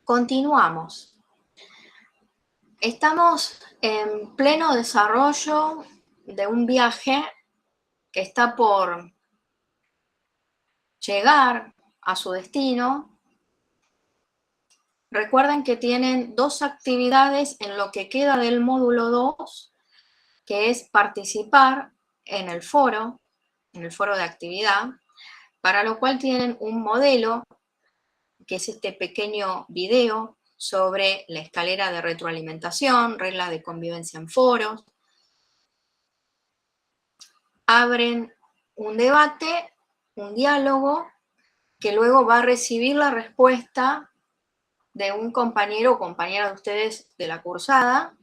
Continuamos. Estamos en pleno desarrollo de un viaje que está por llegar a su destino. Recuerden que tienen dos actividades en lo que queda del módulo 2, que es participar en el foro de actividad, para lo cual tienen un modelo, que es este pequeño video sobre la escalera de retroalimentación, reglas de convivencia en foros. Abren un debate, un diálogo, que luego va a recibir la respuesta de un compañero o compañera de ustedes de la cursada.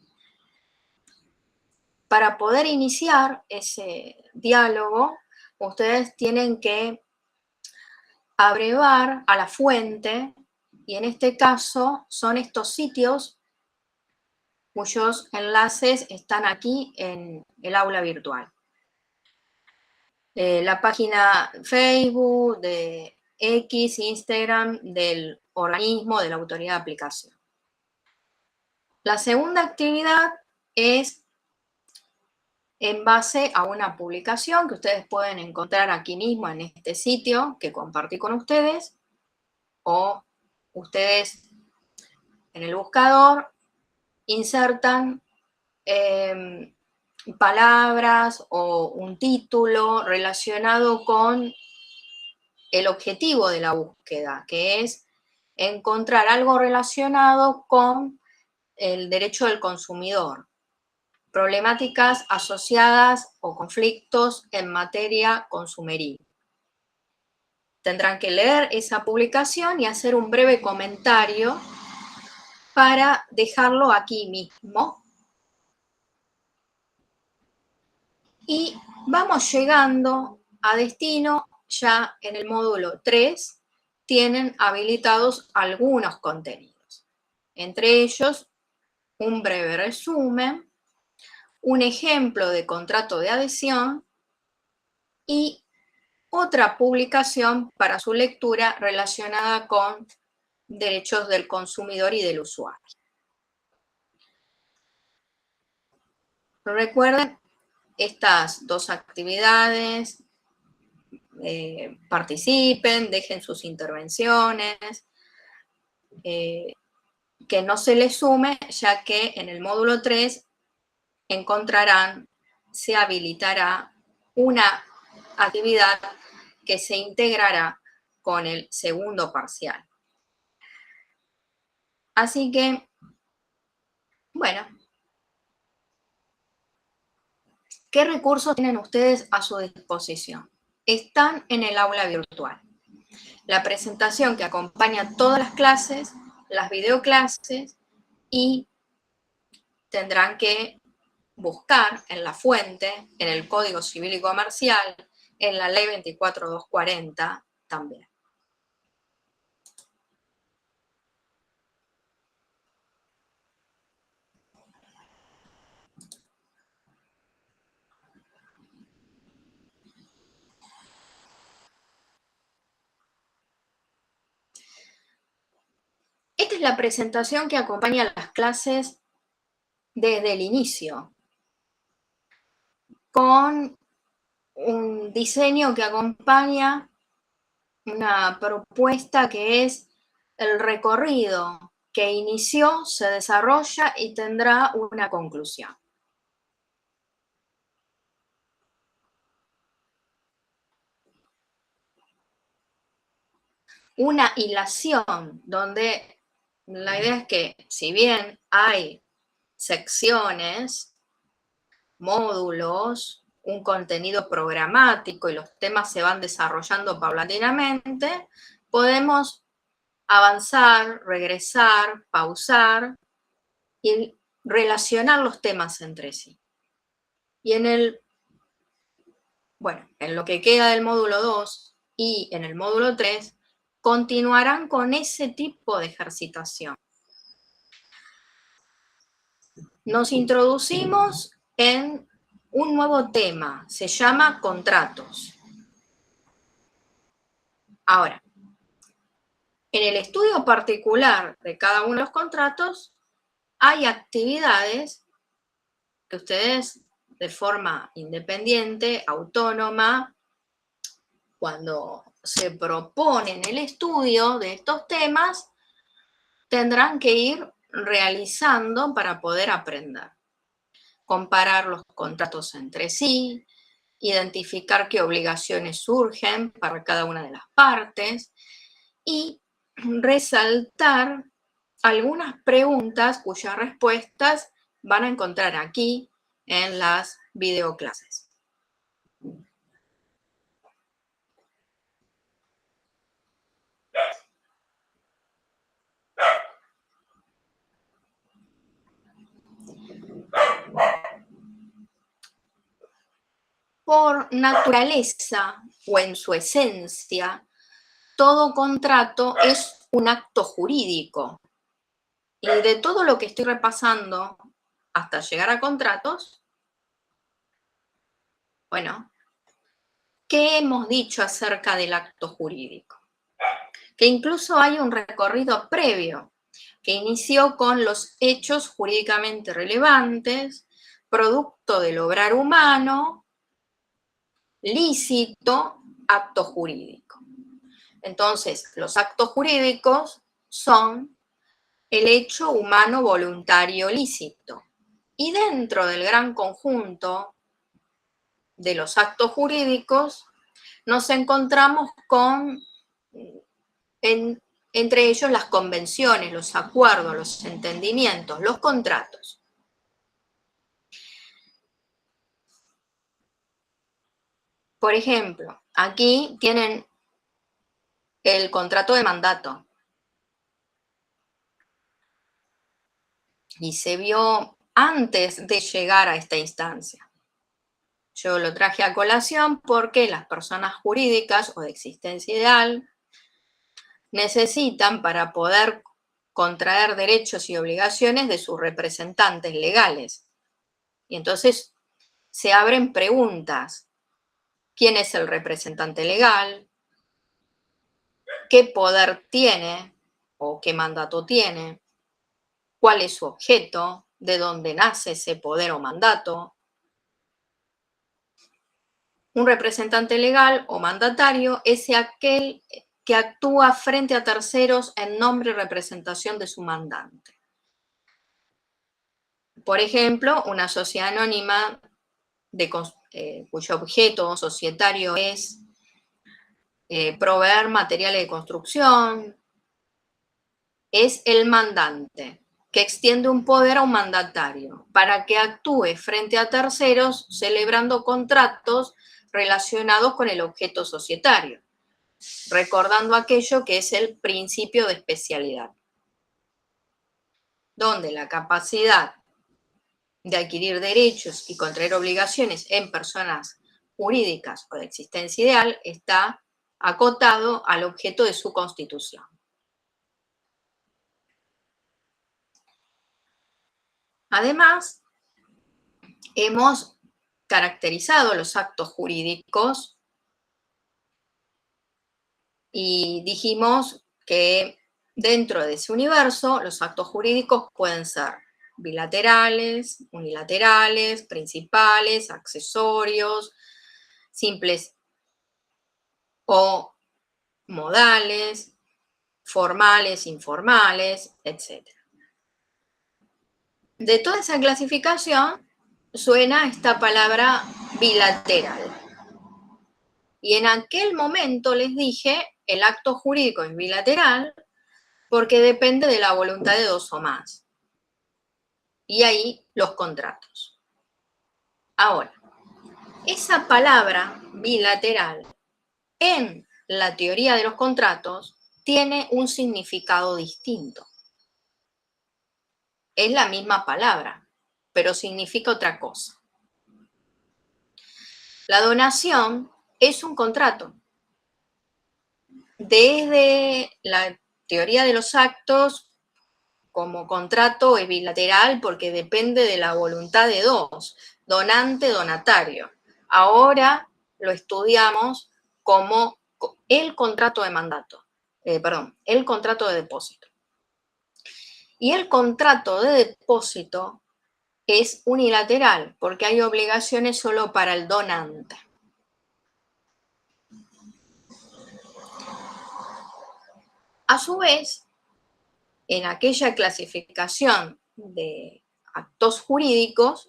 Para poder iniciar ese diálogo, ustedes tienen que abrevar a la fuente, y en este caso son estos sitios cuyos enlaces están aquí en el aula virtual. La página Facebook, de X, Instagram, del organismo, de la autoridad de aplicación. La segunda actividad es en base a una publicación que ustedes pueden encontrar aquí mismo en este sitio que compartí con ustedes, o ustedes en el buscador insertan palabras o un título relacionado con el objetivo de la búsqueda, que es encontrar algo relacionado con el derecho del consumidor, problemáticas asociadas o conflictos en materia consumeril. Tendrán que leer esa publicación y hacer un breve comentario para dejarlo aquí mismo. Y vamos llegando a destino. Ya en el módulo 3 tienen habilitados algunos contenidos, entre ellos un breve resumen, un ejemplo de contrato de adhesión y otra publicación para su lectura relacionada con derechos del consumidor y del usuario. Recuerden estas dos actividades, participen, dejen sus intervenciones, que no se les sume, ya que en el módulo 3 encontrarán, se habilitará una actividad que se integrará con el segundo parcial. Así que, bueno, ¿qué recursos tienen ustedes a su disposición? Están en el aula virtual. La presentación que acompaña todas las clases, las videoclases, y tendrán que buscar en la fuente, en el Código Civil y Comercial, en la Ley 24240 también. Esta es la presentación que acompaña las clases desde el inicio, con un diseño que acompaña una propuesta que es el recorrido que inició, se desarrolla y tendrá una conclusión. Una hilación donde la idea es que, si bien hay secciones, módulos, un contenido programático y los temas se van desarrollando paulatinamente, podemos avanzar, regresar, pausar y relacionar los temas entre sí. Y en lo que queda del módulo 2 y en el módulo 3, continuarán con ese tipo de ejercitación. Nos introducimos en un nuevo tema, se llama contratos. Ahora, En el estudio particular de cada uno de los contratos hay actividades que ustedes de forma independiente, autónoma, cuando se proponen el estudio de estos temas, tendrán que ir realizando para poder aprender. Comparar los contratos entre sí, identificar qué obligaciones surgen para cada una de las partes y resaltar algunas preguntas cuyas respuestas van a encontrar aquí en las videoclases. Por naturaleza o en su esencia, todo contrato es un acto jurídico. Y de todo lo que estoy repasando hasta llegar a contratos, bueno, ¿qué hemos dicho acerca del acto jurídico? Que incluso hay un recorrido previo que inició con los hechos jurídicamente relevantes, producto del obrar humano, lícito, acto jurídico. Entonces, los actos jurídicos son el hecho humano voluntario lícito. Y dentro del gran conjunto de los actos jurídicos, nos encontramos con, entre ellos, las convenciones, los acuerdos, los entendimientos, los contratos. Por ejemplo, aquí tienen el contrato de mandato. Y se vio antes de llegar a esta instancia. Yo lo traje a colación porque las personas jurídicas o de existencia ideal necesitan para poder contraer derechos y obligaciones de sus representantes legales. Y entonces se abren preguntas. ¿Quién es el representante legal? ¿Qué poder tiene o qué mandato tiene? ¿Cuál es su objeto? ¿De dónde nace ese poder o mandato? Un representante legal o mandatario es aquel que actúa frente a terceros en nombre y representación de su mandante. Por ejemplo, una sociedad anónima cuyo objeto societario es proveer materiales de construcción, es el mandante, que extiende un poder a un mandatario para que actúe frente a terceros celebrando contratos relacionados con el objeto societario, recordando aquello que es el principio de especialidad, donde la capacidad de adquirir derechos y contraer obligaciones en personas jurídicas o de existencia ideal está acotado al objeto de su constitución. Además, hemos caracterizado los actos jurídicos y dijimos que dentro de ese universo los actos jurídicos pueden ser bilaterales, unilaterales, principales, accesorios, simples o modales, formales, informales, etc. De toda esa clasificación suena esta palabra bilateral. Y en aquel momento les dije, el acto jurídico es bilateral porque depende de la voluntad de dos o más. Y ahí los contratos. Ahora, esa palabra bilateral en la teoría de los contratos tiene un significado distinto. Es la misma palabra, pero significa otra cosa. La donación es un contrato. Desde la teoría de los actos, como contrato es bilateral porque depende de la voluntad de dos, donante, donatario. Ahora lo estudiamos como el contrato de mandato. el contrato de depósito. Y el contrato de depósito es unilateral porque hay obligaciones solo para el donante. A su vez, en aquella clasificación de actos jurídicos,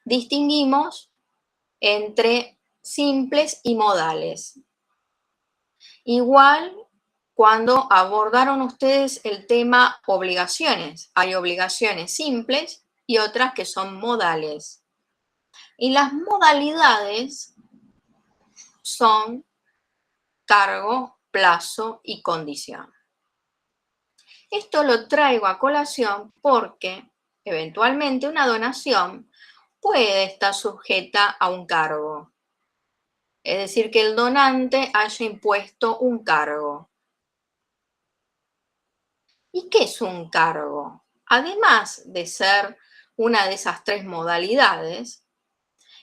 distinguimos entre simples y modales. Igual cuando abordaron ustedes el tema obligaciones. Hay obligaciones simples y otras que son modales. Y las modalidades son cargo, plazo y condición. Esto lo traigo a colación porque eventualmente una donación puede estar sujeta a un cargo. Es decir, que el donante haya impuesto un cargo. ¿Y qué es un cargo? Además de ser una de esas tres modalidades,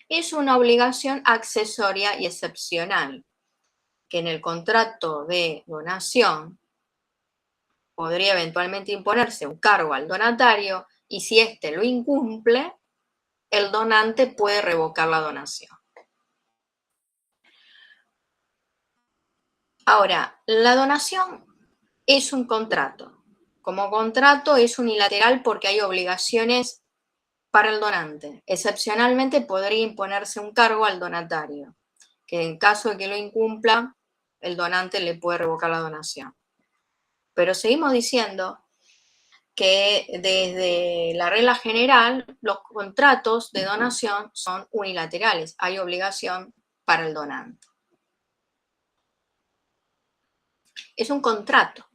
es una obligación accesoria y excepcional, que en el contrato de donación podría eventualmente imponerse un cargo al donatario y si éste lo incumple, el donante puede revocar la donación. Ahora, la donación es un contrato. Como contrato es unilateral porque hay obligaciones para el donante. Excepcionalmente podría imponerse un cargo al donatario, que en caso de que lo incumpla, el donante le puede revocar la donación. Pero seguimos diciendo que desde la regla general los contratos de donación son unilaterales. Hay obligación para el donante. Es un contrato.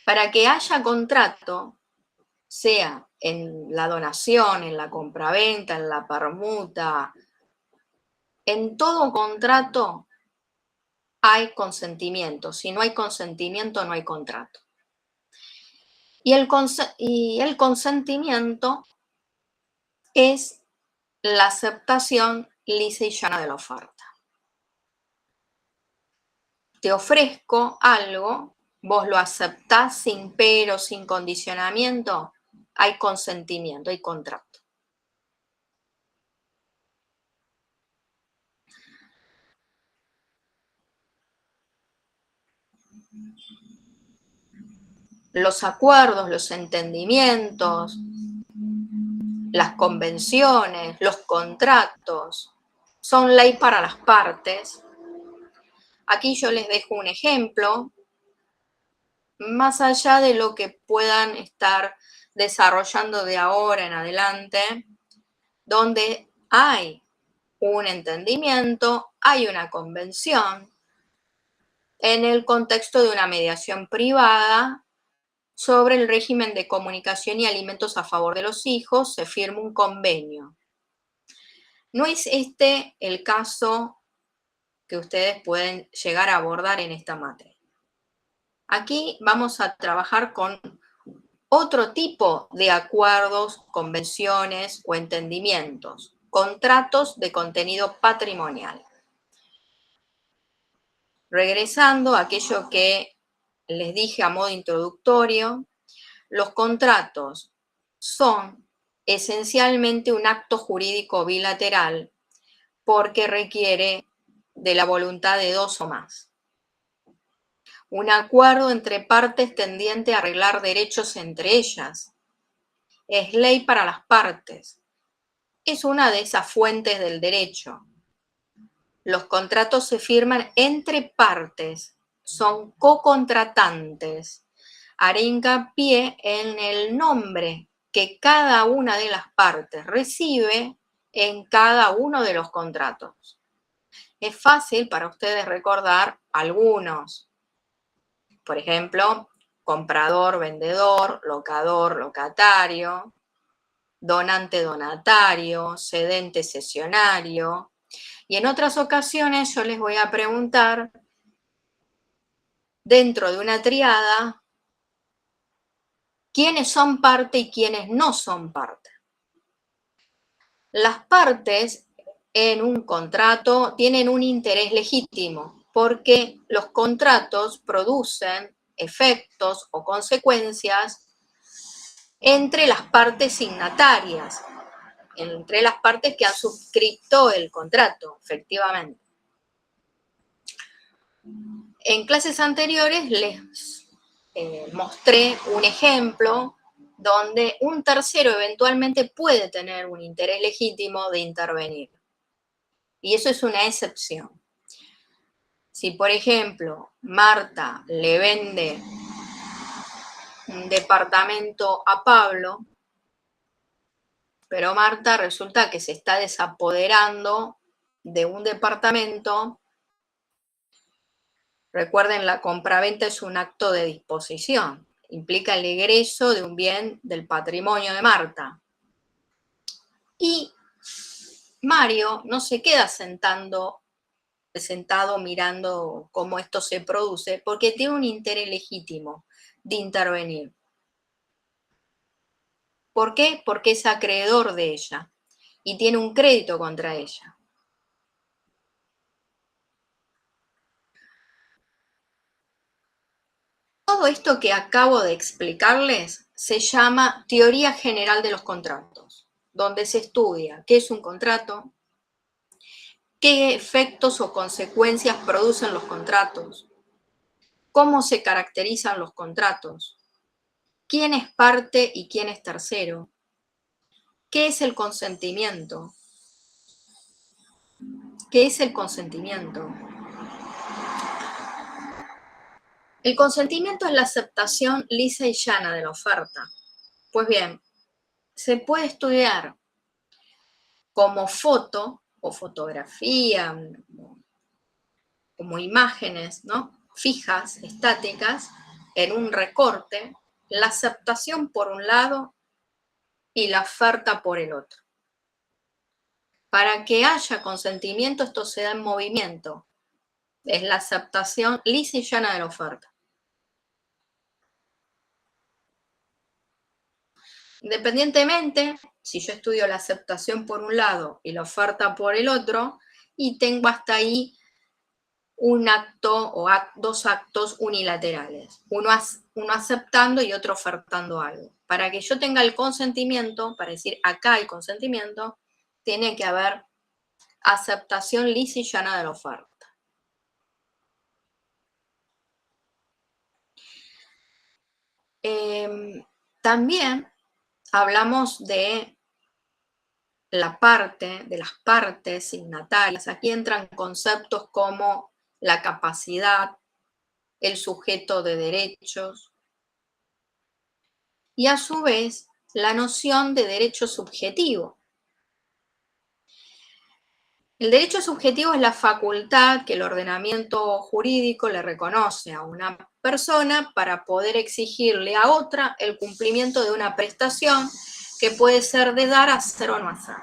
Para que haya contrato, sea en la donación, en la compraventa, en la permuta, en todo contrato hay consentimiento. Si no hay consentimiento, no hay contrato. Y el consentimiento es la aceptación lisa y llana de la oferta. Te ofrezco algo, vos lo aceptás sin pero, sin condicionamiento, hay consentimiento, hay contrato. Los acuerdos, los entendimientos, las convenciones, los contratos, son ley para las partes. Aquí yo les dejo un ejemplo, más allá de lo que puedan estar desarrollando de ahora en adelante, donde hay un entendimiento, hay una convención, en el contexto de una mediación privada sobre el régimen de comunicación y alimentos a favor de los hijos, se firma un convenio. No es este el caso que ustedes pueden llegar a abordar en esta materia. Aquí vamos a trabajar con otro tipo de acuerdos, convenciones o entendimientos, contratos de contenido patrimonial. Regresando a aquello que les dije a modo introductorio, los contratos son esencialmente un acto jurídico bilateral porque requiere de la voluntad de dos o más. Un acuerdo entre partes tendiente a arreglar derechos entre ellas. Es ley para las partes. Es una de esas fuentes del derecho. Los contratos se firman entre partes, son cocontratantes. Haré hincapié en el nombre que cada una de las partes recibe en cada uno de los contratos. Es fácil para ustedes recordar algunos. Por ejemplo, comprador, vendedor, locador, locatario, donante, donatario, cedente, cesionario. Y en otras ocasiones yo les voy a preguntar, dentro de una triada, quiénes son parte y quiénes no son parte. Las partes en un contrato tienen un interés legítimo. porque los contratos producen efectos o consecuencias entre las partes signatarias, entre las partes que han suscrito el contrato, efectivamente. En clases anteriores les mostré un ejemplo donde un tercero eventualmente puede tener un interés legítimo de intervenir. Y eso es una excepción. Si, por ejemplo, Marta le vende un departamento a Pablo, pero Marta resulta que se está desapoderando de un departamento. Recuerden, la compraventa es un acto de disposición, implica el egreso de un bien del patrimonio de Marta. Y Mario no se queda sentado mirando cómo esto se produce, porque tiene un interés legítimo de intervenir. ¿Por qué? Porque es acreedor de ella y tiene un crédito contra ella. Todo esto que acabo de explicarles se llama teoría general de los contratos, donde se estudia qué es un contrato, qué efectos o consecuencias producen los contratos, cómo se caracterizan los contratos, quién es parte y quién es tercero, qué es el consentimiento, qué es el consentimiento. El consentimiento es la aceptación lisa y llana de la oferta. Pues bien, se puede estudiar como foto o fotografía, como imágenes, ¿no?, fijas, estáticas, en un recorte, la aceptación por un lado y la oferta por el otro. Para que haya consentimiento, esto se da en movimiento. Es la aceptación lisa y llana de la oferta. Independientemente, si yo estudio la aceptación por un lado y la oferta por el otro, y tengo hasta ahí un acto o dos actos unilaterales, uno aceptando y otro ofertando algo. Para que yo tenga el consentimiento, para decir acá hay consentimiento, tiene que haber aceptación lisa y llana de la oferta. También hablamos de las partes signatarias. Aquí entran conceptos como la capacidad, el sujeto de derechos y a su vez la noción de derecho subjetivo. El derecho subjetivo es la facultad que el ordenamiento jurídico le reconoce a una persona para poder exigirle a otra el cumplimiento de una prestación que puede ser de dar, hacer o no hacer.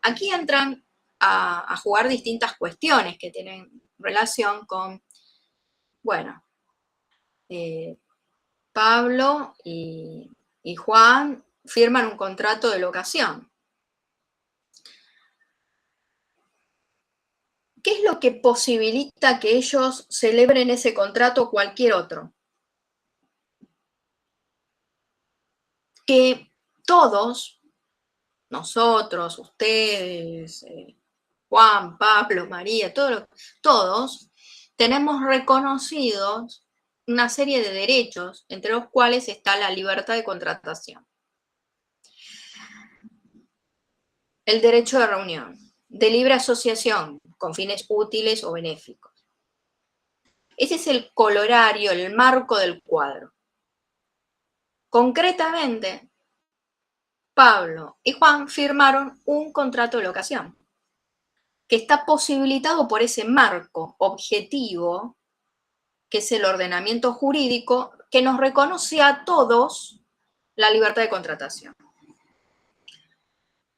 Aquí entran a jugar distintas cuestiones que tienen relación con, bueno, Pablo y Juan firman un contrato de locación. ¿Qué es lo que posibilita que ellos celebren ese contrato o cualquier otro? Que todos, nosotros, ustedes, Juan, Pablo, María, todos tenemos reconocidos una serie de derechos, entre los cuales está la libertad de contratación, el derecho de reunión, de libre asociación con fines útiles o benéficos. Ese es el colorario, el marco del cuadro. Concretamente, Pablo y Juan firmaron un contrato de locación que está posibilitado por ese marco objetivo que es el ordenamiento jurídico que nos reconoce a todos la libertad de contratación.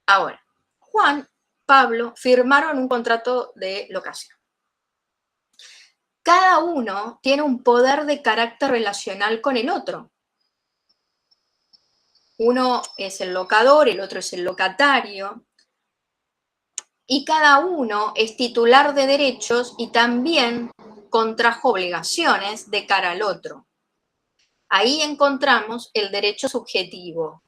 Ahora, Juan, Pablo firmaron un contrato de locación. Cada uno tiene un poder de carácter relacional con el otro. Uno es el locador, el otro es el locatario. y cada uno es titular de derechos y también contrajo obligaciones de cara al otro. Ahí encontramos el derecho subjetivo.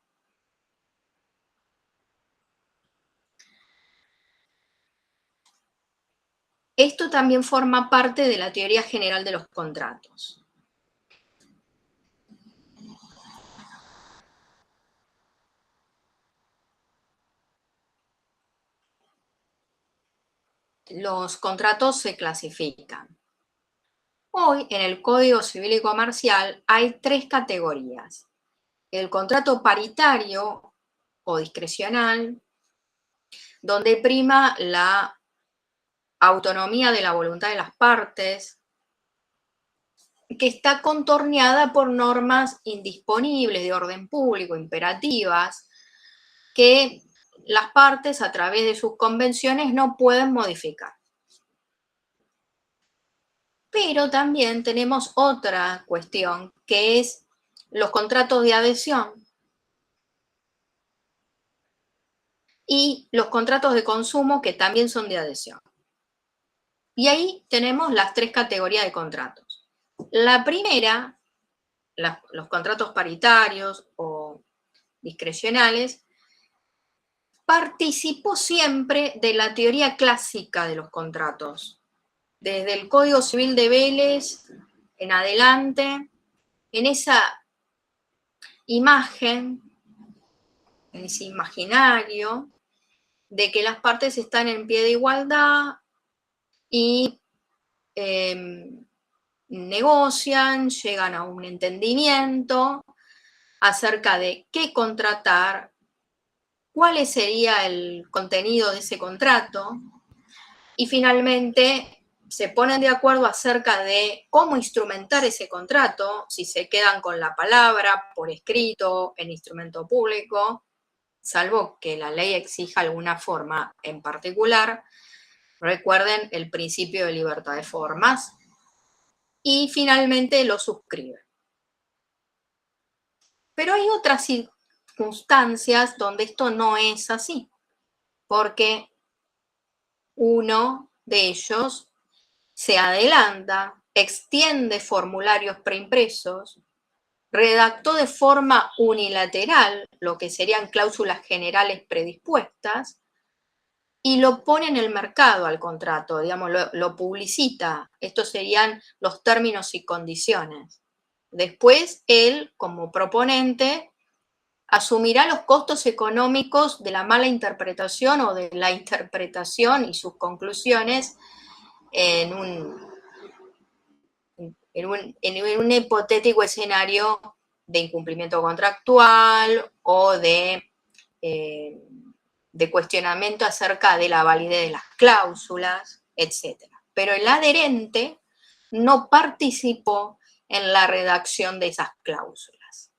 Esto también forma parte de la teoría general de los contratos. Los contratos se clasifican. Hoy, en el Código Civil y Comercial, hay 3 categorías. El contrato paritario o discrecional, donde prima la autonomía de la voluntad de las partes, que está contorneada por normas indisponibles de orden público, imperativas, que las partes a través de sus convenciones no pueden modificar. Pero también tenemos otra cuestión, que es los contratos de adhesión y los contratos de consumo, que también son de adhesión. Y ahí tenemos las 3 categorías de contratos. La primera, los contratos paritarios o discrecionales, participó siempre de la teoría clásica de los contratos. Desde el Código Civil de Vélez en adelante, en esa imagen, en ese imaginario de que las partes están en pie de igualdad y negocian, llegan a un entendimiento acerca de qué contratar, cuál sería el contenido de ese contrato y finalmente se ponen de acuerdo acerca de cómo instrumentar ese contrato, si se quedan con la palabra, por escrito, en instrumento público, salvo que la ley exija alguna forma en particular. Recuerden el principio de libertad de formas. Y finalmente lo suscriben. Pero hay otras circunstancias donde esto no es así, porque uno de ellos se adelanta, extiende formularios preimpresos, redactó de forma unilateral lo que serían cláusulas generales predispuestas y lo pone en el mercado al contrato, digamos, lo publicita. Estos serían los términos y condiciones. Después, él, como proponente, asumirá los costos económicos de la mala interpretación o de la interpretación y sus conclusiones en un hipotético escenario de incumplimiento contractual o de cuestionamiento acerca de la validez de las cláusulas, etc. Pero el adherente no participó en la redacción de esas cláusulas.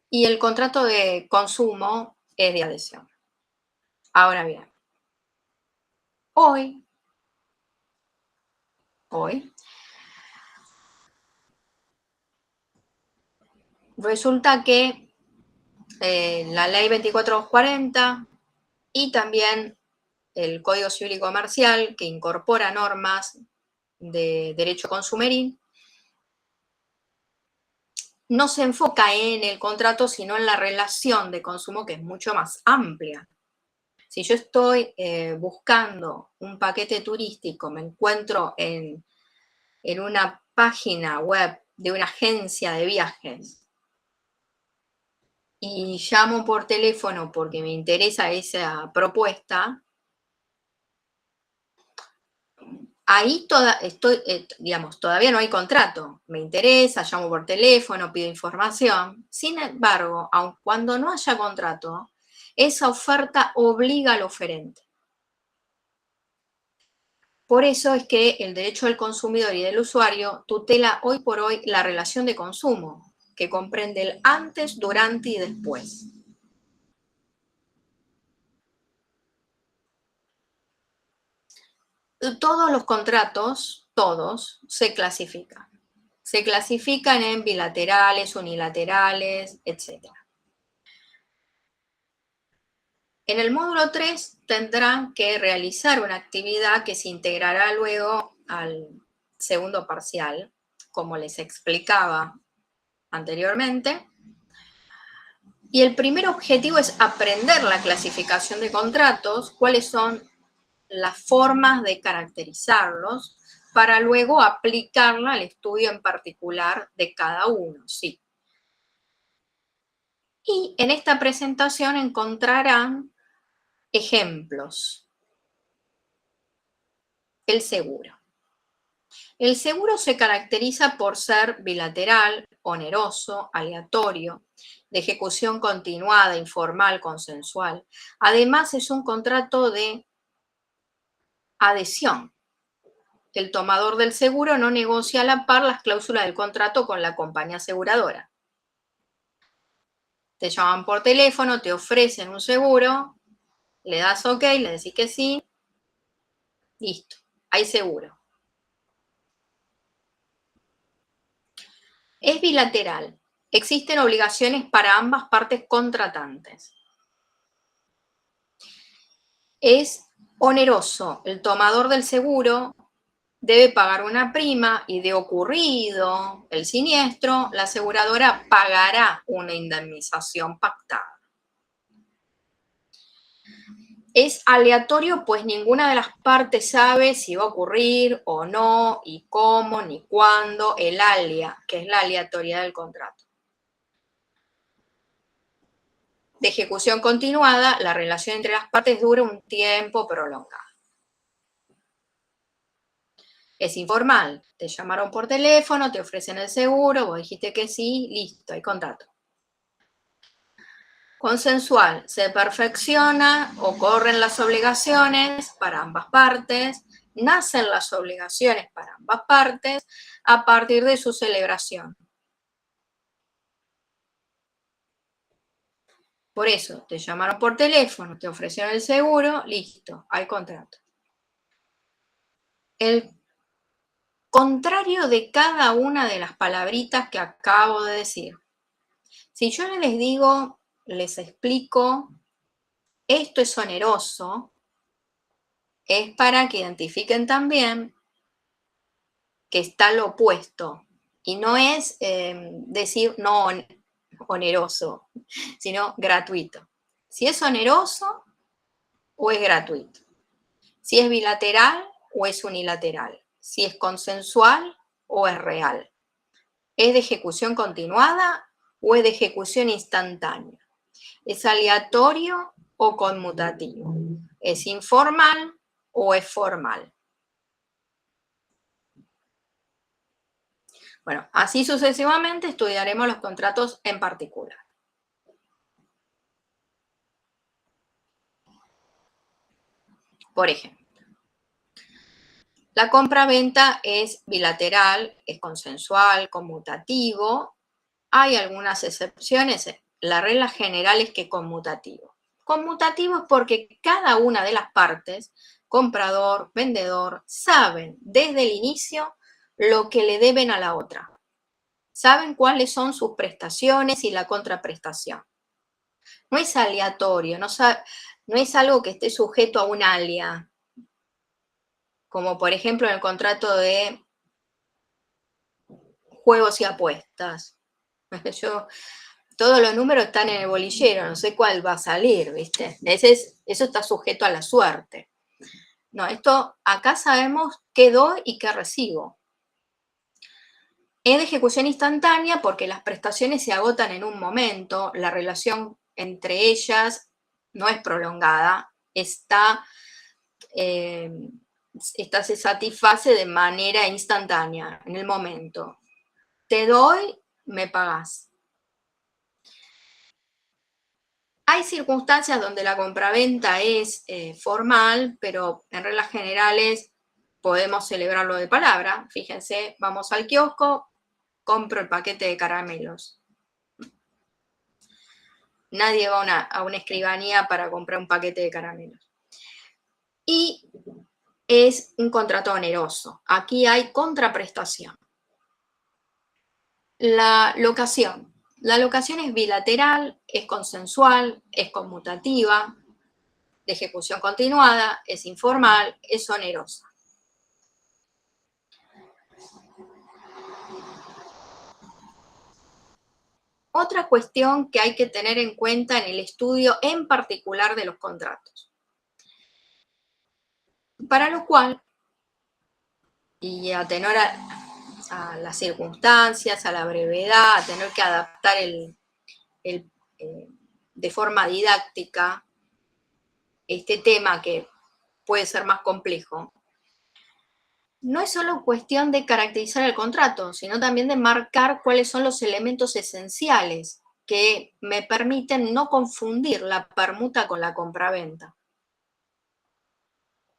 Y el contrato de consumo es de adhesión. Ahora bien, hoy, resulta que la ley 24240 y también el Código Civil y Comercial, que incorpora normas de derecho consumeril, no se enfoca en el contrato, sino en la relación de consumo, que es mucho más amplia. Si yo estoy buscando un paquete turístico, me encuentro en una página web de una agencia de viajes y llamo por teléfono porque me interesa esa propuesta, ahí todavía no hay contrato. Me interesa, llamo por teléfono, pido información. Sin embargo, aun cuando no haya contrato, esa oferta obliga al oferente. Por eso es que el derecho del consumidor y del usuario tutela hoy por hoy la relación de consumo, que comprende el antes, durante y después. Todos los contratos, todos, se clasifican. Se clasifican en bilaterales, unilaterales, etc. En el módulo 3 tendrán que realizar una actividad que se integrará luego al segundo parcial, como les explicaba anteriormente. Y el primer objetivo es aprender la clasificación de contratos, cuáles son las formas de caracterizarlos, para luego aplicarla al estudio en particular de cada uno, sí. Y en esta presentación encontrarán ejemplos. El seguro. El seguro se caracteriza por ser bilateral, oneroso, aleatorio, de ejecución continuada, informal, consensual. Además, es un contrato de adhesión. El tomador del seguro no negocia a la par las cláusulas del contrato con la compañía aseguradora. Te llaman por teléfono, te ofrecen un seguro, le das OK, le decís que sí, listo, hay seguro. Es bilateral. Existen obligaciones para ambas partes contratantes. Es oneroso. El tomador del seguro debe pagar una prima y de ocurrido el siniestro, la aseguradora pagará una indemnización pactada. Es aleatorio, pues ninguna de las partes sabe si va a ocurrir o no, y cómo, ni cuándo, el alia, que es la aleatoriedad del contrato. De ejecución continuada, la relación entre las partes dura un tiempo prolongado. Es informal, te llamaron por teléfono, te ofrecen el seguro, vos dijiste que sí, listo, hay contrato. Consensual, se perfecciona, ocurren las obligaciones para ambas partes, nacen las obligaciones para ambas partes a partir de su celebración. Por eso, te llamaron por teléfono, te ofrecieron el seguro, listo, hay contrato. El contrario de cada una de las palabritas que acabo de decir. Si yo les digo, les explico, esto es oneroso, es para que identifiquen también que está lo opuesto. Y no es decir no oneroso, sino gratuito. Si es oneroso o es gratuito. Si es bilateral o es unilateral. Si es consensual o es real. ¿Es de ejecución continuada o es de ejecución instantánea? ¿Es aleatorio o conmutativo? ¿Es informal o es formal? Bueno, así sucesivamente estudiaremos los contratos en particular. Por ejemplo, la compra-venta es bilateral, es consensual, conmutativo. Hay algunas excepciones. La regla general es que conmutativo. Conmutativo es porque cada una de las partes, comprador, vendedor, saben desde el inicio lo que le deben a la otra. Saben cuáles son sus prestaciones y la contraprestación. No es aleatorio, no es algo que esté sujeto a un alia, como por ejemplo en el contrato de juegos y apuestas. Todos los números están en el bolillero, no sé cuál va a salir, ¿viste? Eso está sujeto a la suerte. No, esto acá sabemos qué doy y qué recibo. Es de ejecución instantánea porque las prestaciones se agotan en un momento, la relación entre ellas no es prolongada, se satisface de manera instantánea, en el momento. Te doy, me pagás. Hay circunstancias donde la compraventa es formal, pero en reglas generales podemos celebrarlo de palabra. Fíjense, vamos al kiosco, compro el paquete de caramelos. Nadie va a una escribanía para comprar un paquete de caramelos. Y es un contrato oneroso. Aquí hay contraprestación. La locación. La locación es bilateral, es consensual, es conmutativa. de ejecución continuada, es informal, es onerosa. Otra cuestión que hay que tener en cuenta en el estudio en particular de los contratos. Para lo cual, y a tenor a las circunstancias, a la brevedad, a tener que adaptar de forma didáctica este tema que puede ser más complejo, no es solo cuestión de caracterizar el contrato, sino también de marcar cuáles son los elementos esenciales que me permiten no confundir la permuta con la compraventa.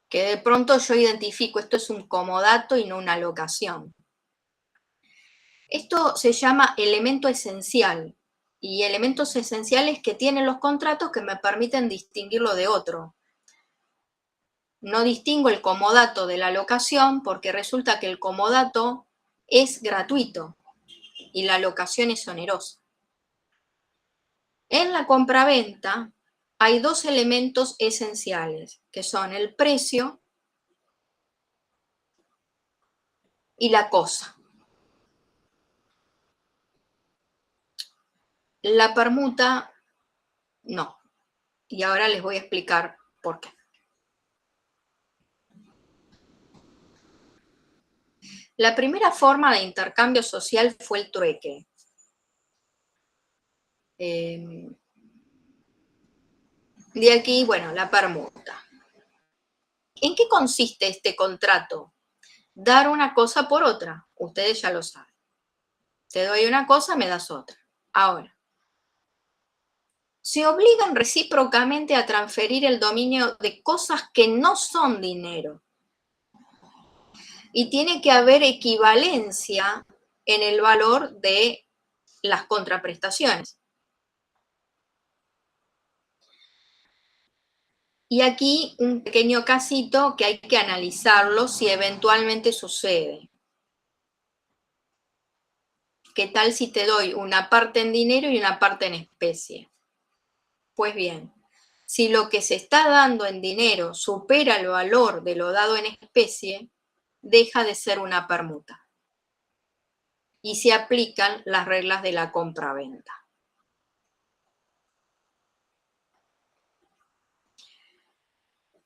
Que de pronto yo identifico, esto es un comodato y no una locación. Esto se llama elemento esencial, y elementos esenciales que tienen los contratos que me permiten distinguirlo de otro. No distingo el comodato de la locación porque resulta que el comodato es gratuito y la locación es onerosa. En la compraventa hay dos elementos esenciales, que son el precio y la cosa. La permuta, no. Y ahora les voy a explicar por qué. La primera forma de intercambio social fue el trueque. De aquí, bueno, la permuta. ¿En qué consiste este contrato? Dar una cosa por otra. Ustedes ya lo saben. Te doy una cosa, me das otra. Ahora, se obligan recíprocamente a transferir el dominio de cosas que no son dinero. Y tiene que haber equivalencia en el valor de las contraprestaciones. Y aquí un pequeño casito que hay que analizarlo si eventualmente sucede. ¿Qué tal si te doy una parte en dinero y una parte en especie? Pues bien, si lo que se está dando en dinero supera el valor de lo dado en especie, deja de ser una permuta. Y se aplican las reglas de la compraventa.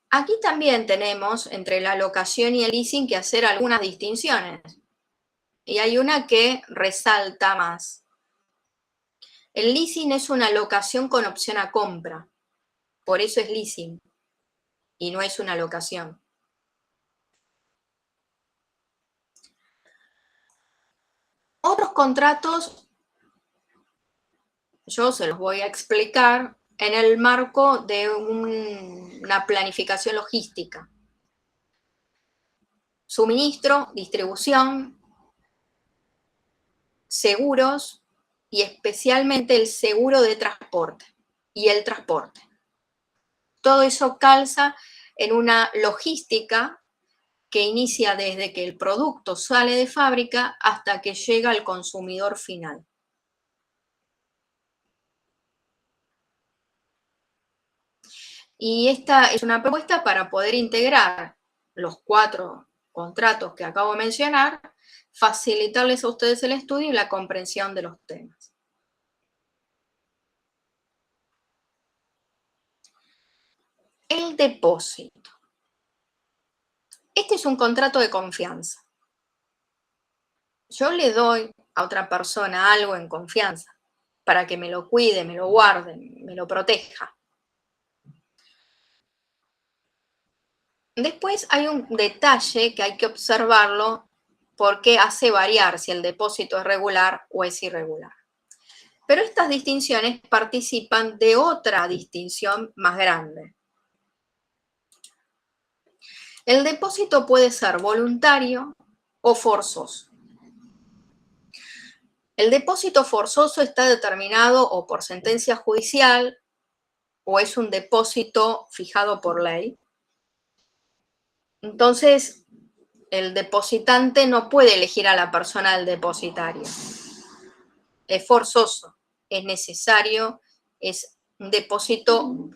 Aquí también tenemos entre la locación y el leasing que hacer algunas distinciones. Y hay una que resalta más. El leasing es una locación con opción a compra. Por eso es leasing y no es una locación. Otros contratos, yo se los voy a explicar en el marco de una planificación logística. Suministro, distribución, seguros y especialmente el seguro de transporte y el transporte. Todo eso calza en una logística que inicia desde que el producto sale de fábrica hasta que llega al consumidor final. Y esta es una propuesta para poder integrar los 4 contratos que acabo de mencionar, facilitarles a ustedes el estudio y la comprensión de los temas. El depósito. Este es un contrato de confianza. Yo le doy a otra persona algo en confianza para que me lo cuide, me lo guarde, me lo proteja. Después hay un detalle que hay que observarlo porque hace variar si el depósito es regular o es irregular. Pero estas distinciones participan de otra distinción más grande. El depósito puede ser voluntario o forzoso. El depósito forzoso está determinado o por sentencia judicial o es un depósito fijado por ley. Entonces, el depositante no puede elegir a la persona del depositario. Es forzoso, es necesario, es un depósito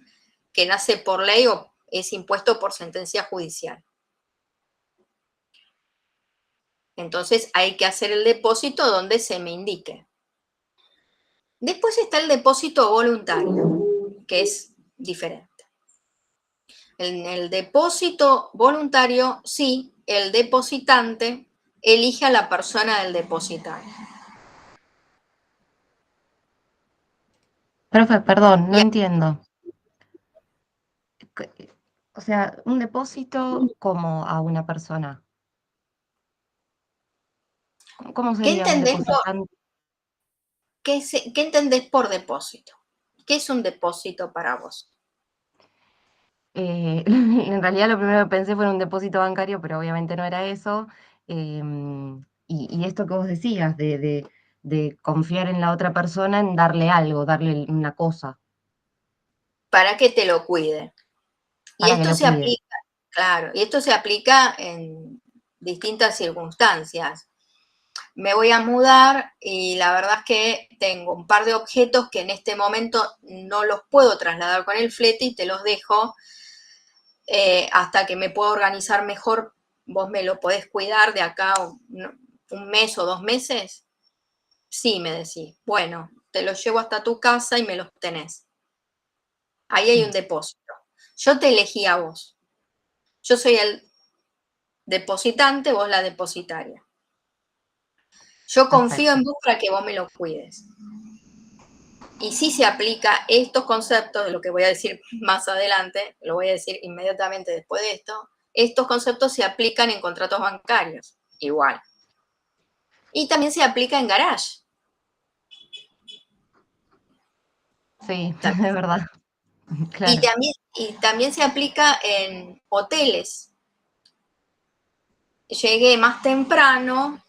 que nace por ley o es impuesto por sentencia judicial. Entonces hay que hacer el depósito donde se me indique. Después está el depósito voluntario, que es diferente. En el depósito voluntario, sí, el depositante elige a la persona del depositario. Profe, perdón, no Y entiendo. O sea, un depósito como a una persona. ¿Cómo ¿qué sería un entendés depositante? qué entendés por depósito? ¿Qué es un depósito para vos? En realidad lo primero que pensé fue en un depósito bancario, pero obviamente no era eso. Y esto que vos decías, de confiar en la otra persona, en darle algo, darle una cosa, Para que te lo cuide. Y para que esto lo se cuide. aplica, claro, y esto se aplica en distintas circunstancias. Me voy a mudar y la verdad es que tengo un par de objetos que en este momento no los puedo trasladar con el flete y te los dejo hasta que me pueda organizar mejor. ¿Vos me lo podés cuidar de acá un mes o 2 meses? Sí, me decís. Bueno, te los llevo hasta tu casa y me los tenés. Ahí hay un Sí, depósito. Yo te elegí a vos. Yo soy el depositante, vos la depositaria. Yo confío en perfecto. vos para que vos me lo cuides. Y sí se aplica estos conceptos, de lo que voy a decir más adelante, lo voy a decir inmediatamente después de esto, estos conceptos se aplican en contratos bancarios, igual. Y también se aplica en garage. Sí, es verdad, Y claro. también, y también se aplica en hoteles. Llegué más temprano,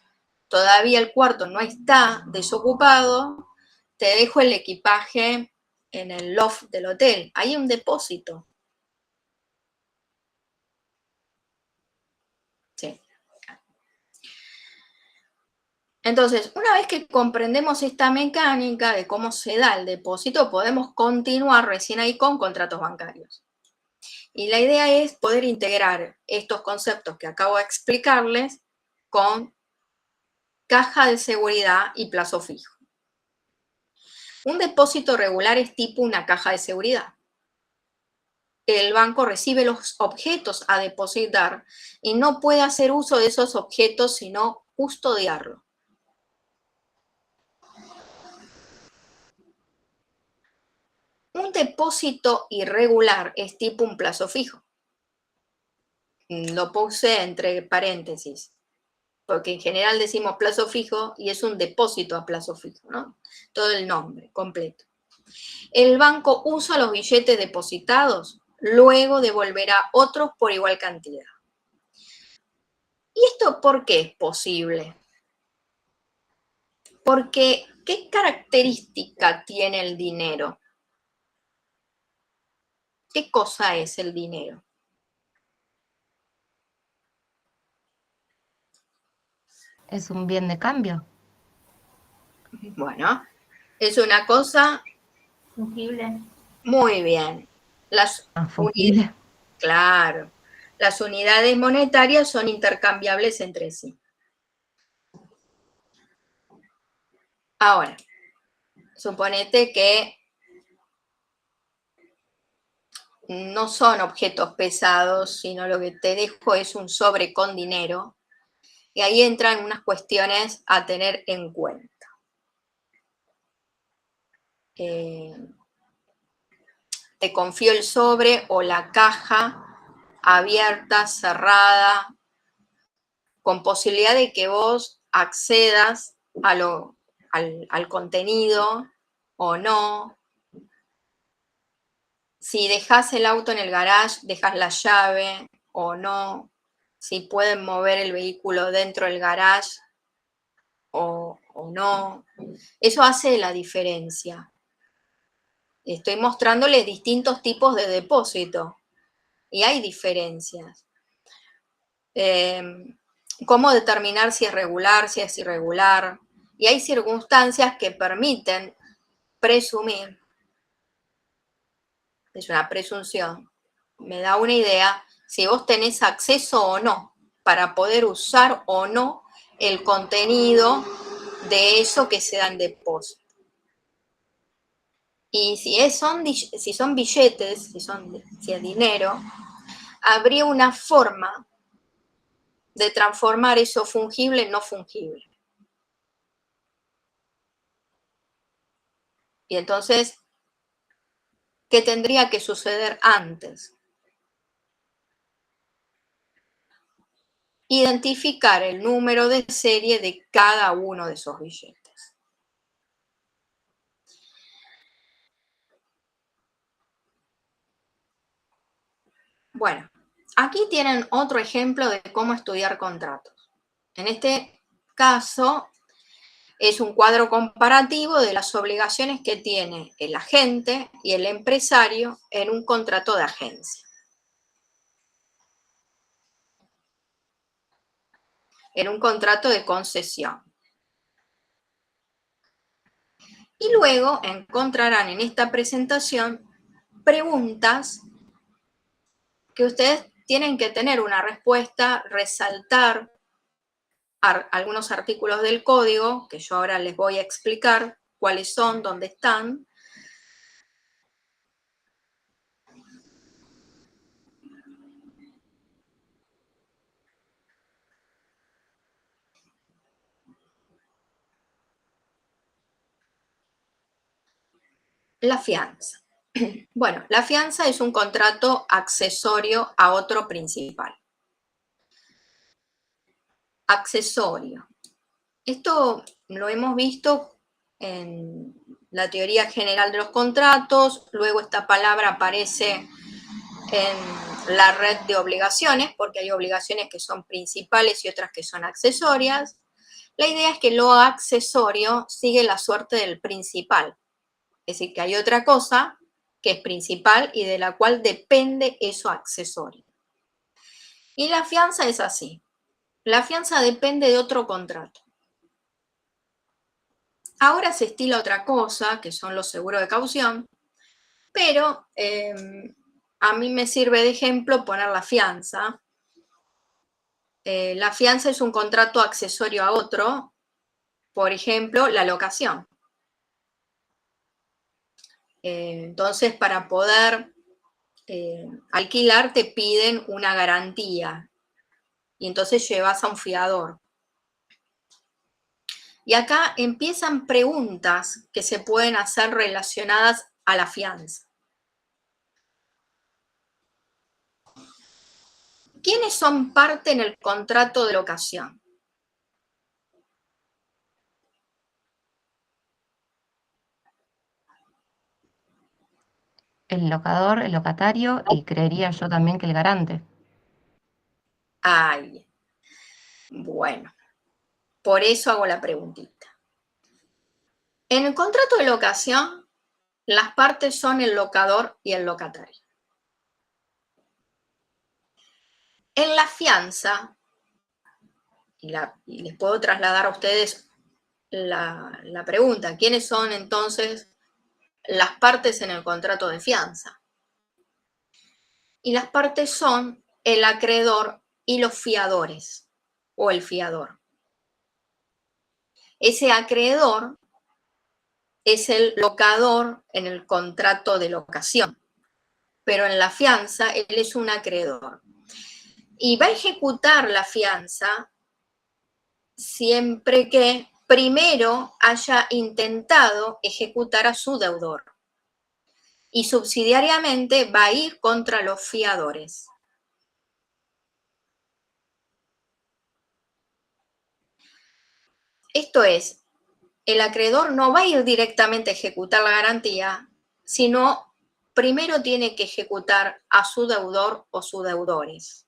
todavía el cuarto no está desocupado, te dejo el equipaje en el loft del hotel. Hay un depósito. Sí. Entonces, una vez que comprendemos esta mecánica de cómo se da el depósito, podemos continuar recién ahí con contratos bancarios. Y la idea es poder integrar estos conceptos que acabo de explicarles con caja de seguridad y plazo fijo. Un depósito regular es tipo una caja de seguridad. El banco recibe los objetos a depositar y no puede hacer uso de esos objetos sino custodiarlo. Un depósito irregular es tipo un plazo fijo. Lo puse entre paréntesis, porque en general decimos plazo fijo y es un depósito a plazo fijo, ¿no? Todo el nombre completo. El banco usa los billetes depositados, luego devolverá otros por igual cantidad. ¿Y esto por qué es posible? Porque, ¿qué característica tiene el dinero? ¿Qué cosa es el dinero? ¿Es un bien de cambio? Bueno, es una cosa Fungible. muy bien. Las Ah, unidades, fungible. claro, las unidades monetarias son intercambiables entre sí. Ahora, suponete que no son objetos pesados, sino lo que te dejo es un sobre con dinero. Y ahí entran unas cuestiones a tener en cuenta. Eh, te confío el sobre o la caja abierta, cerrada, con posibilidad de que vos accedas al contenido o no. Si dejas el auto en el garage, dejas la llave o no. Si pueden mover el vehículo dentro del garage o no. Eso hace la diferencia. Estoy mostrándoles distintos tipos de depósito y hay diferencias. Cómo determinar si es regular, si es irregular. Y hay circunstancias que permiten presumir es una presunción, me da una idea si vos tenés acceso o no para poder usar o no el contenido de eso que se da en depósito. Y si son billetes, si es dinero, habría una forma de transformar eso fungible en no fungible. Y entonces, ¿qué tendría que suceder antes? Identificar el número de serie de cada uno de esos billetes. Bueno, aquí tienen otro ejemplo de cómo estudiar contratos. En este caso, es un cuadro comparativo de las obligaciones que tiene el agente y el empresario en un contrato de agencia. En un contrato de concesión. Y luego encontrarán en esta presentación preguntas que ustedes tienen que tener una respuesta, resaltar algunos artículos del código, que yo ahora les voy a explicar cuáles son, dónde están. La fianza. Bueno, la fianza es un contrato accesorio a otro principal. Accesorio. Esto lo hemos visto en la teoría general de los contratos, luego esta palabra aparece en la red de obligaciones, porque hay obligaciones que son principales y otras que son accesorias. La idea es que lo accesorio sigue la suerte del principal, es decir, que hay otra cosa que es principal y de la cual depende eso accesorio. Y la fianza es así. La fianza depende de otro contrato. Ahora se estila otra cosa, que son los seguros de caución, pero a mí me sirve de ejemplo poner la fianza. La fianza es un contrato accesorio a otro, por ejemplo, la locación. Entonces, para poder alquilar te piden una garantía y entonces llevas a un fiador. Y acá empiezan preguntas que se pueden hacer relacionadas a la fianza. ¿Quiénes son parte en el contrato de locación? El locador, el locatario y creería yo también que el garante. Ay, bueno, por eso hago la preguntita. En el contrato de locación, las partes son el locador y el locatario. En la fianza, y les puedo trasladar a ustedes la pregunta, ¿quiénes son entonces las partes en el contrato de fianza? Y las partes son el acreedor y los fiadores, o el fiador. Ese acreedor es el locador en el contrato de locación, pero en la fianza él es un acreedor. Y va a ejecutar la fianza siempre que primero haya intentado ejecutar a su deudor. Y subsidiariamente va a ir contra los fiadores. Esto es, el acreedor no va a ir directamente a ejecutar la garantía, sino primero tiene que ejecutar a su deudor o sus deudores.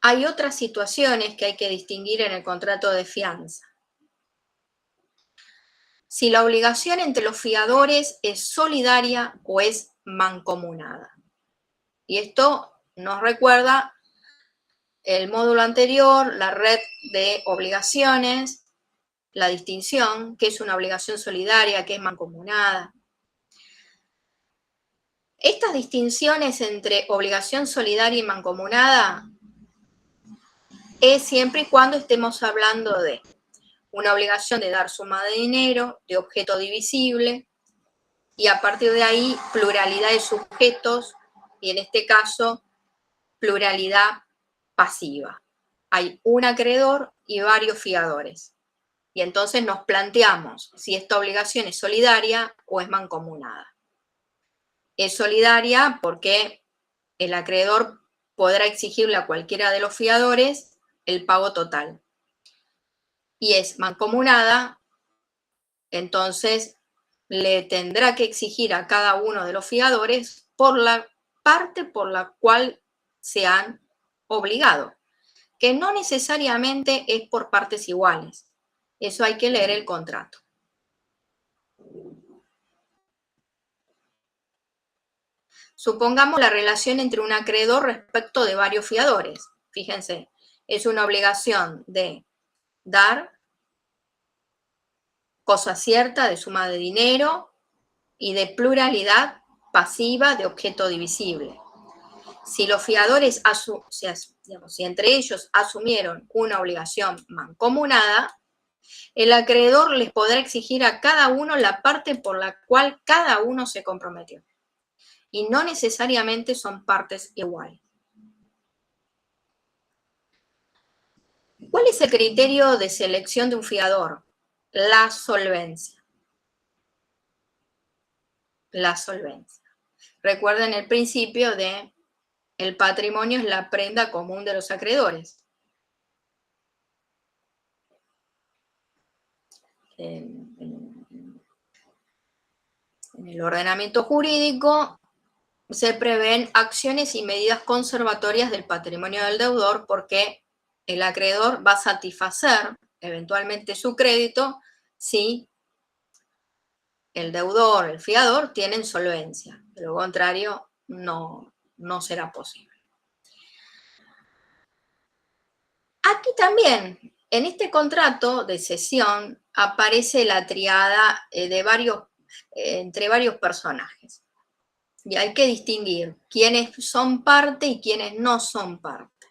Hay otras situaciones que hay que distinguir en el contrato de fianza. Si la obligación entre los fiadores es solidaria o es mancomunada. Y esto nos recuerda el módulo anterior, la red de obligaciones, la distinción, qué es una obligación solidaria, qué es mancomunada. Estas distinciones entre obligación solidaria y mancomunada es siempre y cuando estemos hablando de una obligación de dar suma de dinero, de objeto divisible, y a partir de ahí pluralidad de sujetos, y en este caso pluralidad pasiva. Hay un acreedor y varios fiadores. Y entonces nos planteamos si esta obligación es solidaria o es mancomunada. Es solidaria porque el acreedor podrá exigirle a cualquiera de los fiadores el pago total. Y es mancomunada, entonces le tendrá que exigir a cada uno de los fiadores por la parte por la cual se han obligado, que no necesariamente es por partes iguales. Eso hay que leer el contrato. Supongamos la relación entre un acreedor respecto de varios fiadores. Fíjense, es una obligación de dar cosa cierta de suma de dinero y de pluralidad pasiva de objeto divisible. Si los fiadores, si entre ellos asumieron una obligación mancomunada, el acreedor les podrá exigir a cada uno la parte por la cual cada uno se comprometió. Y no necesariamente son partes iguales. ¿Cuál es el criterio de selección de un fiador? La solvencia. La solvencia. Recuerden el principio de el patrimonio es la prenda común de los acreedores. En el ordenamiento jurídico se prevén acciones y medidas conservatorias del patrimonio del deudor porque el acreedor va a satisfacer eventualmente su crédito si el deudor, el fiador, tienen solvencia. De lo contrario, no será posible. Aquí también, en este contrato de cesión, aparece la triada entre varios personajes. Y hay que distinguir quiénes son parte y quiénes no son parte.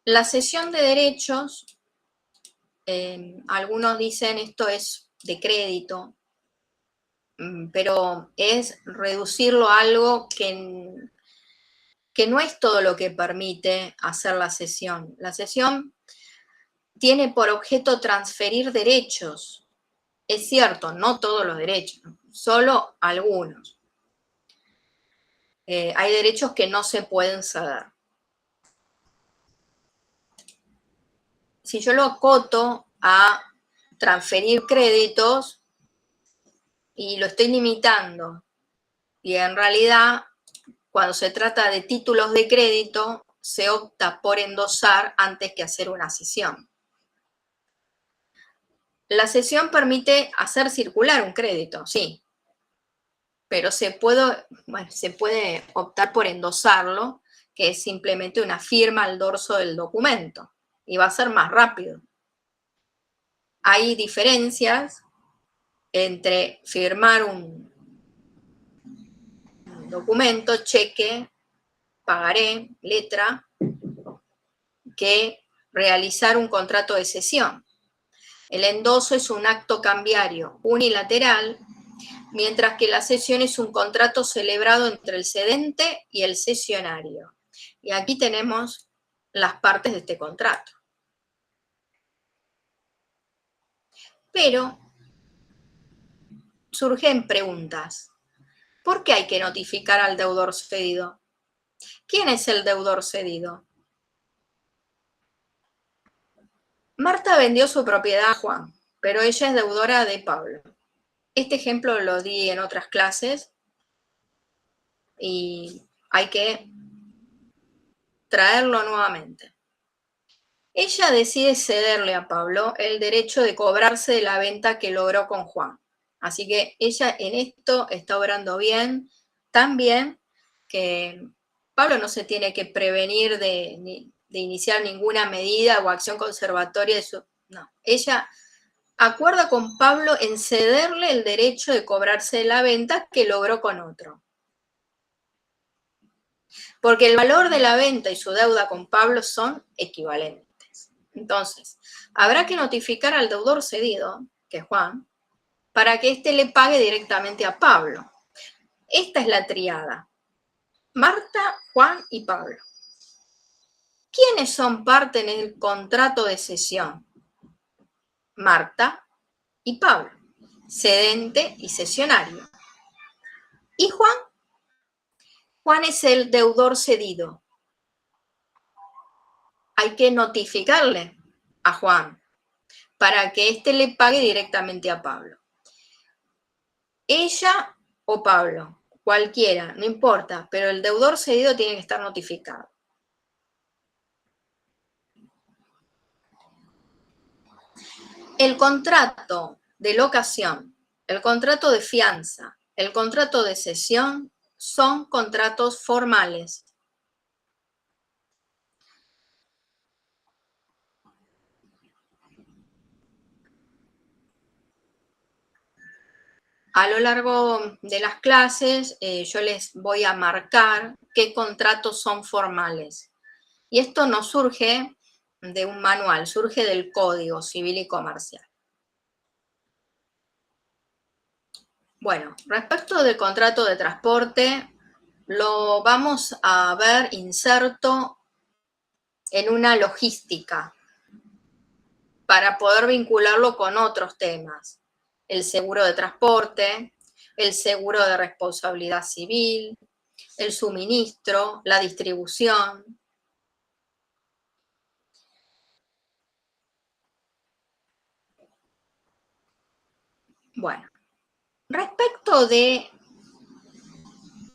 La cesión de derechos, algunos dicen esto es de crédito, pero es reducirlo a algo que no es todo lo que permite hacer la cesión. La cesión tiene por objeto transferir derechos. Es cierto, no todos los derechos, solo algunos. Hay derechos que no se pueden ceder. Si yo lo acoto a transferir créditos y lo estoy limitando, y en realidad cuando se trata de títulos de crédito se opta por endosar antes que hacer una cesión. La cesión permite hacer circular un crédito, sí, pero se puede optar por endosarlo, que es simplemente una firma al dorso del documento, y va a ser más rápido. Hay diferencias entre firmar un documento, cheque, pagaré, letra, que realizar un contrato de cesión. El endoso es un acto cambiario unilateral, mientras que la cesión es un contrato celebrado entre el cedente y el cesionario. Y aquí tenemos las partes de este contrato. Pero surgen preguntas. ¿Por qué hay que notificar al deudor cedido? ¿Quién es el deudor cedido? Marta vendió su propiedad a Juan, pero ella es deudora de Pablo. Este ejemplo lo di en otras clases y hay que traerlo nuevamente. Ella decide cederle a Pablo el derecho de cobrarse de la venta que logró con Juan. Así que ella en esto está obrando bien, tan bien que Pablo no se tiene que prevenir de iniciar ninguna medida o acción conservatoria No, ella acuerda con Pablo en cederle el derecho de cobrarse la venta que logró con otro. Porque el valor de la venta y su deuda con Pablo son equivalentes. Entonces, habrá que notificar al deudor cedido, que es Juan, para que éste le pague directamente a Pablo. Esta es la triada: Marta, Juan y Pablo. ¿Quiénes son parte en el contrato de cesión? Marta y Pablo, cedente y cesionario. ¿Y Juan? Juan es el deudor cedido. Hay que notificarle a Juan para que éste le pague directamente a Pablo. Ella o Pablo, cualquiera, no importa, pero el deudor cedido tiene que estar notificado. El contrato de locación, el contrato de fianza, el contrato de cesión son contratos formales. A lo largo de las clases yo les voy a marcar qué contratos son formales. Y esto no surge de un manual, surge del Código Civil y Comercial. Bueno, respecto del contrato de transporte, lo vamos a ver inserto en una logística para poder vincularlo con otros temas. El seguro de transporte, el seguro de responsabilidad civil, el suministro, la distribución. Bueno, respecto de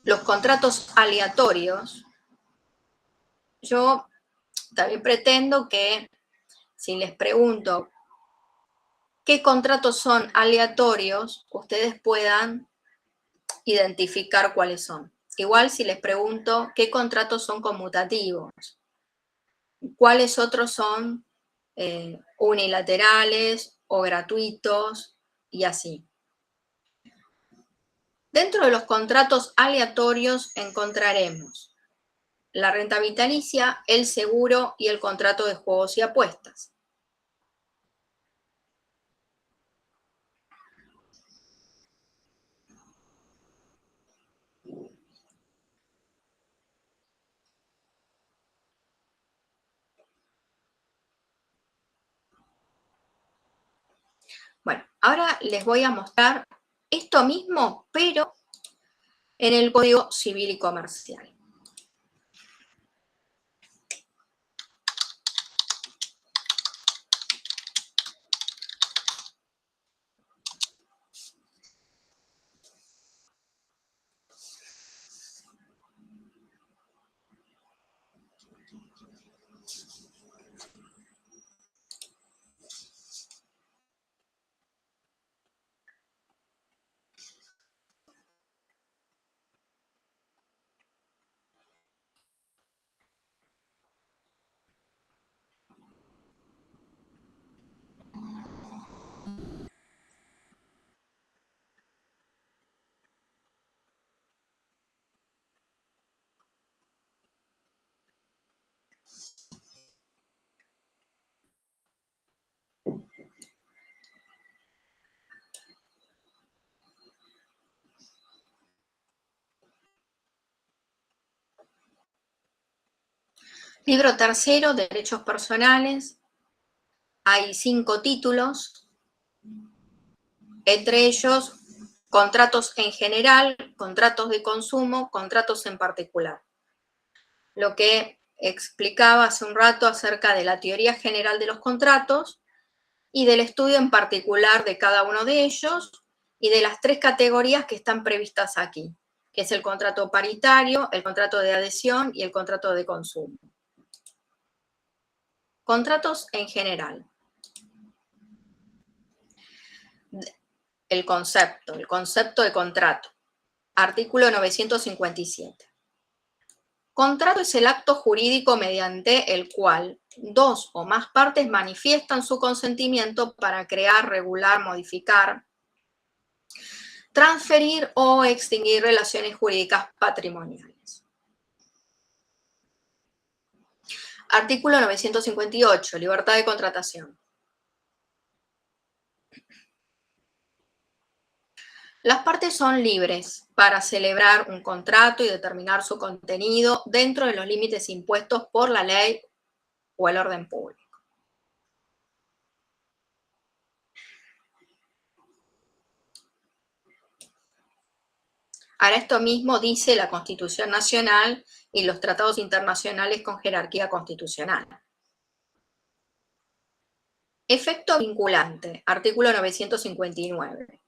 los contratos aleatorios, yo también pretendo que si les pregunto qué contratos son aleatorios, ustedes puedan identificar cuáles son. Igual si les pregunto qué contratos son conmutativos, cuáles otros son unilaterales o gratuitos y así. Dentro de los contratos aleatorios encontraremos la renta vitalicia, el seguro y el contrato de juegos y apuestas. Bueno, ahora les voy a mostrar esto mismo, pero en el Código Civil y Comercial. Libro tercero, Derechos Personales. Hay 5 títulos, entre ellos contratos en general, contratos de consumo, contratos en particular. Lo que explicaba hace un rato acerca de la teoría general de los contratos y del estudio en particular de cada uno de ellos y de las 3 categorías que están previstas aquí, que es el contrato paritario, el contrato de adhesión y el contrato de consumo. Contratos en general. El concepto de contrato. Artículo 957. Contrato es el acto jurídico mediante el cual dos o más partes manifiestan su consentimiento para crear, regular, modificar, transferir o extinguir relaciones jurídicas patrimoniales. Artículo 958, libertad de contratación. Las partes son libres para celebrar un contrato y determinar su contenido dentro de los límites impuestos por la ley o el orden público. Ahora, esto mismo dice la Constitución Nacional y los tratados internacionales con jerarquía constitucional. Efecto vinculante, artículo 959.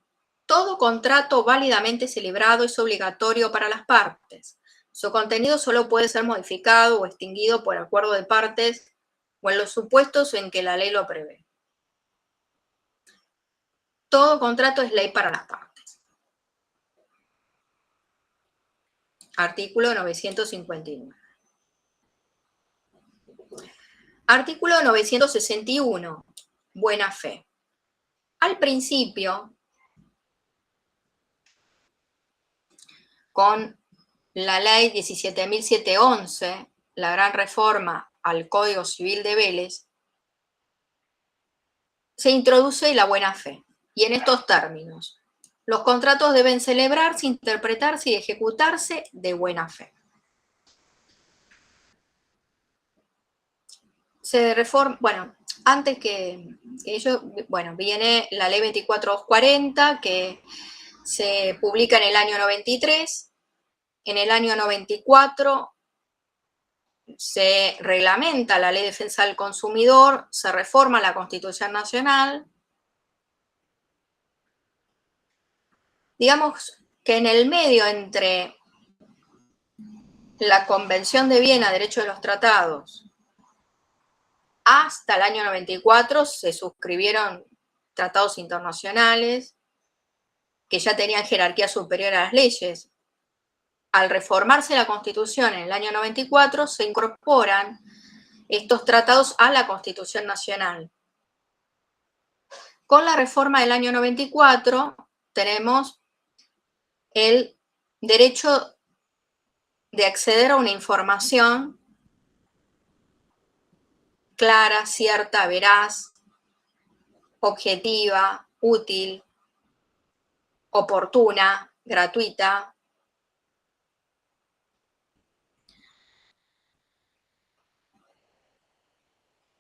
Todo contrato válidamente celebrado es obligatorio para las partes. Su contenido solo puede ser modificado o extinguido por acuerdo de partes o en los supuestos en que la ley lo prevé. Todo contrato es ley para las partes. Artículo 959. Artículo 961. Buena fe. Al principio, con la ley 17.711, la gran reforma al Código Civil de Vélez, se introduce la buena fe. Y en estos términos, los contratos deben celebrarse, interpretarse y ejecutarse de buena fe. Se reforma, bueno, antes que ello, bueno, viene la ley 2440, que se publica en el año 93. En el año 94 se reglamenta la Ley de Defensa del Consumidor, se reforma la Constitución Nacional. Digamos que en el medio entre la Convención de Viena, Derecho de los Tratados, hasta el año 94 se suscribieron tratados internacionales que ya tenían jerarquía superior a las leyes. Al reformarse la Constitución en el año 94, se incorporan estos tratados a la Constitución Nacional. Con la reforma del año 94 tenemos el derecho de acceder a una información clara, cierta, veraz, objetiva, útil, oportuna, gratuita.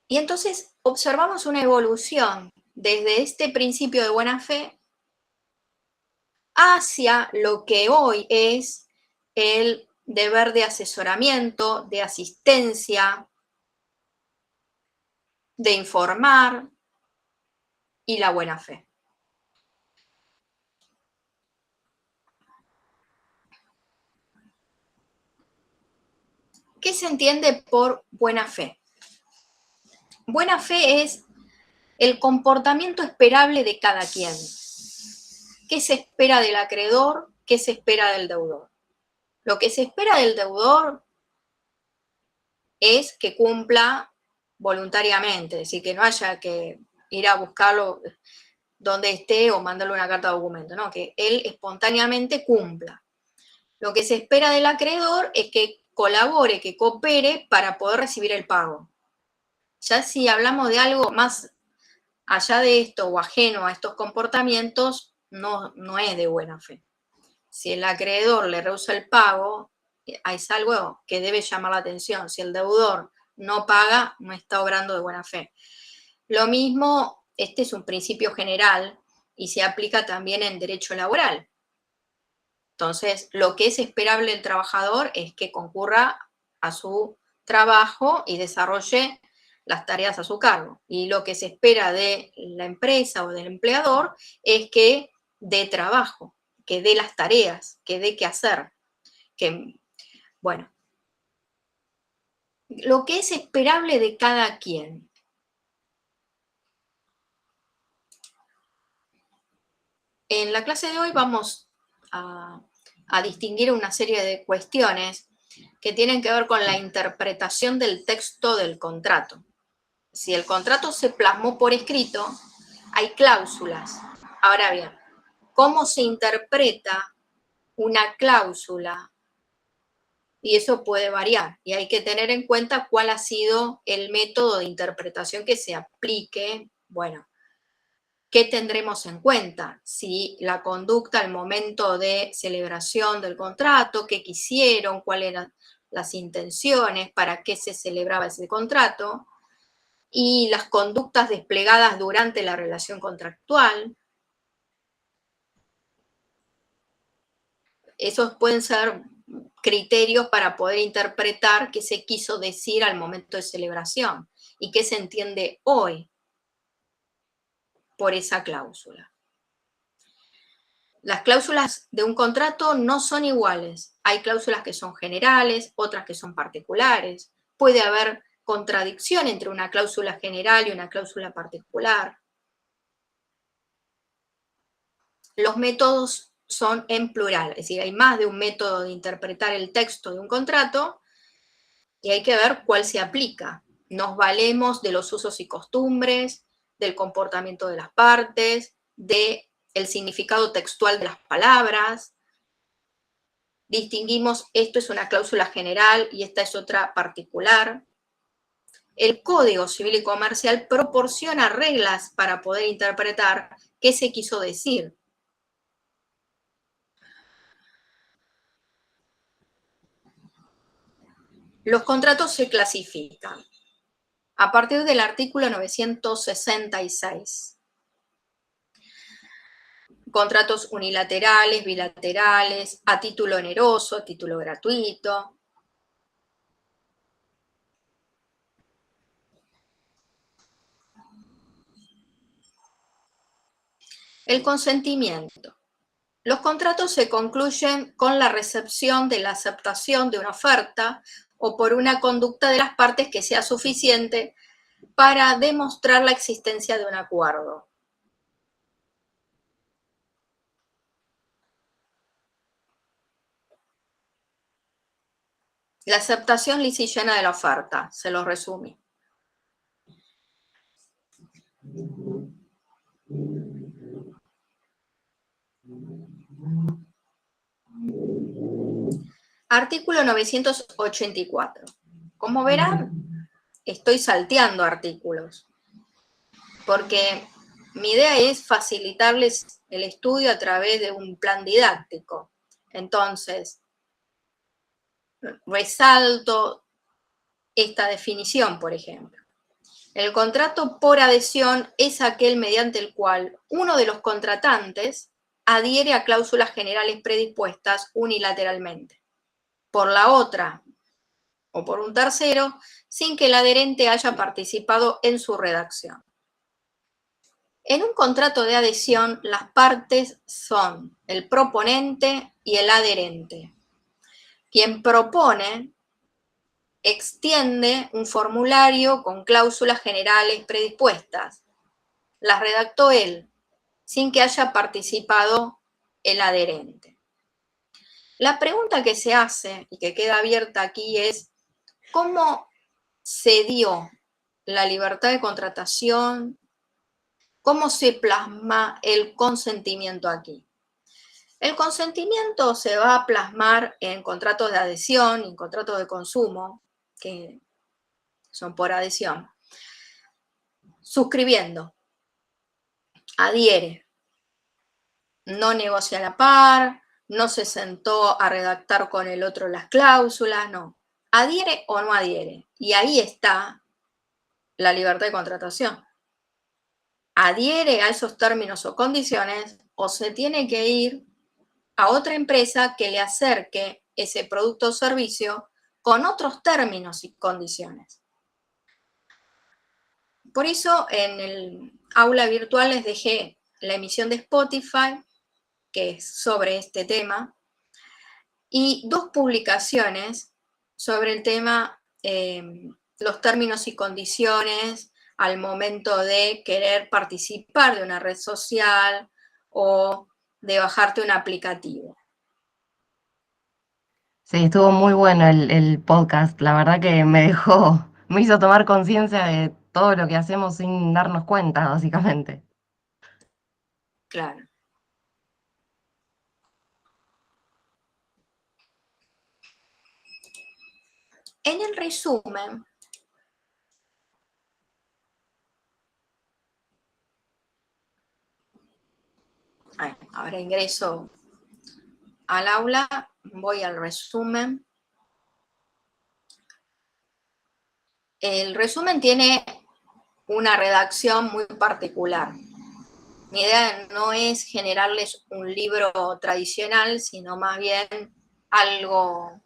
Y entonces observamos una evolución desde este principio de buena fe hacia lo que hoy es el deber de asesoramiento, de asistencia, de informar y la buena fe. ¿Qué se entiende por buena fe? Buena fe es el comportamiento esperable de cada quien. ¿Qué se espera del acreedor? ¿Qué se espera del deudor? Lo que se espera del deudor es que cumpla voluntariamente, es decir, que no haya que ir a buscarlo donde esté o mandarle una carta de documento, no, que él espontáneamente cumpla. Lo que se espera del acreedor es que colabore, que coopere para poder recibir el pago. Ya si hablamos de algo más allá de esto o ajeno a estos comportamientos, no es de buena fe. Si el acreedor le rehúsa el pago, es algo que debe llamar la atención. Si el deudor no paga, no está obrando de buena fe. Lo mismo, este es un principio general y se aplica también en derecho laboral. Entonces, lo que es esperable del trabajador es que concurra a su trabajo y desarrolle las tareas a su cargo. Y lo que se espera de la empresa o del empleador es que dé trabajo, que dé las tareas, que dé qué hacer. Que, bueno, lo que es esperable de cada quien. En la clase de hoy vamos a distinguir una serie de cuestiones que tienen que ver con la interpretación del texto del contrato. Si el contrato se plasmó por escrito, hay cláusulas. Ahora bien, ¿cómo se interpreta una cláusula? Y eso puede variar, y hay que tener en cuenta cuál ha sido el método de interpretación que se aplique. Bueno, ¿qué tendremos en cuenta? Si la conducta al momento de celebración del contrato, qué quisieron, cuáles eran las intenciones, para qué se celebraba ese contrato, y las conductas desplegadas durante la relación contractual. Esos pueden ser criterios para poder interpretar qué se quiso decir al momento de celebración y qué se entiende hoy por esa cláusula. Las cláusulas de un contrato no son iguales. Hay cláusulas que son generales, otras que son particulares. Puede haber contradicción entre una cláusula general y una cláusula particular. Los métodos son en plural, es decir, hay más de un método de interpretar el texto de un contrato y hay que ver cuál se aplica. Nos valemos de los usos y costumbres, del comportamiento de las partes, del significado textual de las palabras. Distinguimos, esto es una cláusula general y esta es otra particular. El Código Civil y Comercial proporciona reglas para poder interpretar qué se quiso decir. Los contratos se clasifican a partir del artículo 966. Contratos unilaterales, bilaterales, a título oneroso, a título gratuito. El consentimiento. Los contratos se concluyen con la recepción de la aceptación de una oferta o por una conducta de las partes que sea suficiente para demostrar la existencia de un acuerdo. La aceptación lisa y llana de la oferta, se lo resumí. Artículo 984. Como verán, estoy salteando artículos, porque mi idea es facilitarles el estudio a través de un plan didáctico. Entonces, resalto esta definición, por ejemplo. El contrato por adhesión es aquel mediante el cual uno de los contratantes adhiere a cláusulas generales predispuestas unilateralmente por la otra o por un tercero sin que el adherente haya participado en su redacción. En un contrato de adhesión, las partes son el proponente y el adherente. Quien propone extiende un formulario con cláusulas generales predispuestas. Las redactó él, sin que haya participado el adherente. La pregunta que se hace y que queda abierta aquí es, ¿cómo se dio la libertad de contratación? ¿Cómo se plasma el consentimiento aquí? El consentimiento se va a plasmar en contratos de adhesión y en contratos de consumo, que son por adhesión, suscribiendo, adhiere, no negocia a la par, no se sentó a redactar con el otro las cláusulas, no. Adhiere o no adhiere. Y ahí está la libertad de contratación. Adhiere a esos términos o condiciones o se tiene que ir a otra empresa que le acerque ese producto o servicio con otros términos y condiciones. Por eso en el aula virtual les dejé la emisión de Spotify, que es sobre este tema, y 2 publicaciones sobre el tema, los términos y condiciones al momento de querer participar de una red social o de bajarte un aplicativo. Sí, estuvo muy bueno el podcast. La verdad que me dejó, me hizo tomar conciencia de todo lo que hacemos sin darnos cuenta, básicamente. Claro. En el resumen, ahora ingreso al aula, voy al resumen. El resumen tiene una redacción muy particular. Mi idea no es generarles un libro tradicional, sino más bien algo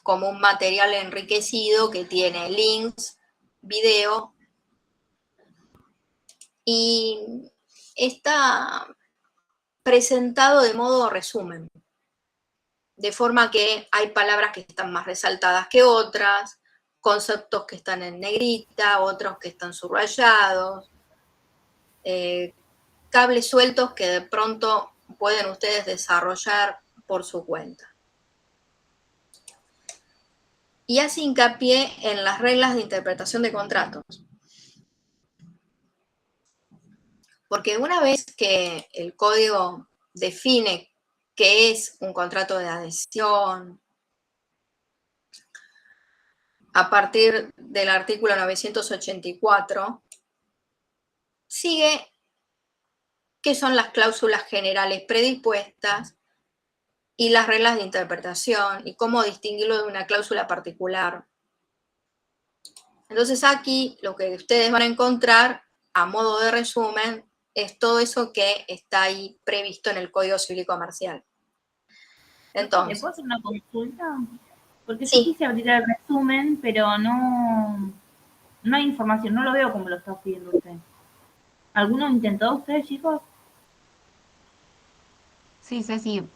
como un material enriquecido que tiene links, video y está presentado de modo resumen, de forma que hay palabras que están más resaltadas que otras, conceptos que están en negrita, otros que están subrayados, cables sueltos que de pronto pueden ustedes desarrollar por su cuenta. Y hace hincapié en las reglas de interpretación de contratos. Porque una vez que el código define qué es un contrato de adhesión, a partir del artículo 984, sigue qué son las cláusulas generales predispuestas y las reglas de interpretación y cómo distinguirlo de una cláusula particular. Entonces aquí lo que ustedes van a encontrar a modo de resumen es todo eso que está ahí previsto en el Código Civil y Comercial. ¿Le Entonces, puedo hacer una consulta? Porque yo sí, quise abrir el resumen, pero no hay información, no lo veo como lo está pidiendo usted. ¿Alguno intentó usted, chicos? Sí, Ceci,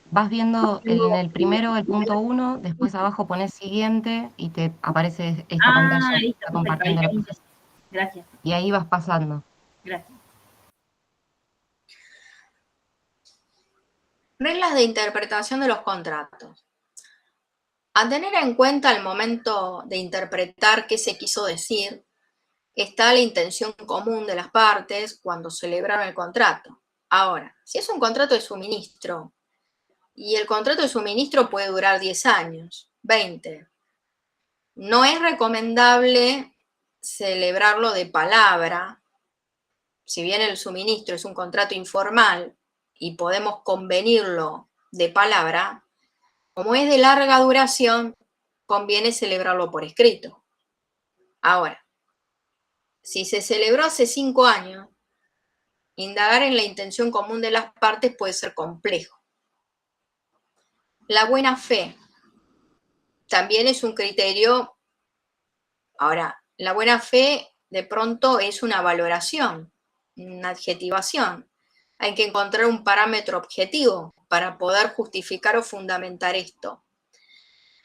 vas viendo en el primero el punto uno, después abajo pones siguiente y te aparece esta pantalla Ah, que listo, está perfecto, ahí, compartiendo la ahí. profesora. Gracias, Y ahí vas pasando. gracias. reglas de interpretación de los contratos. A tener en cuenta al momento de interpretar qué se quiso decir, está la intención común de las partes cuando celebraron el contrato. Ahora, si es un contrato de suministro, y el contrato de suministro puede durar 10 años, 20, no es recomendable celebrarlo de palabra, si bien el suministro es un contrato informal y podemos convenirlo de palabra, como es de larga duración, conviene celebrarlo por escrito. Ahora, si se celebró hace 5 años, indagar en la intención común de las partes puede ser complejo. La buena fe también es un criterio. Ahora, la buena fe de pronto es una valoración, una adjetivación. Hay que encontrar un parámetro objetivo para poder justificar o fundamentar esto.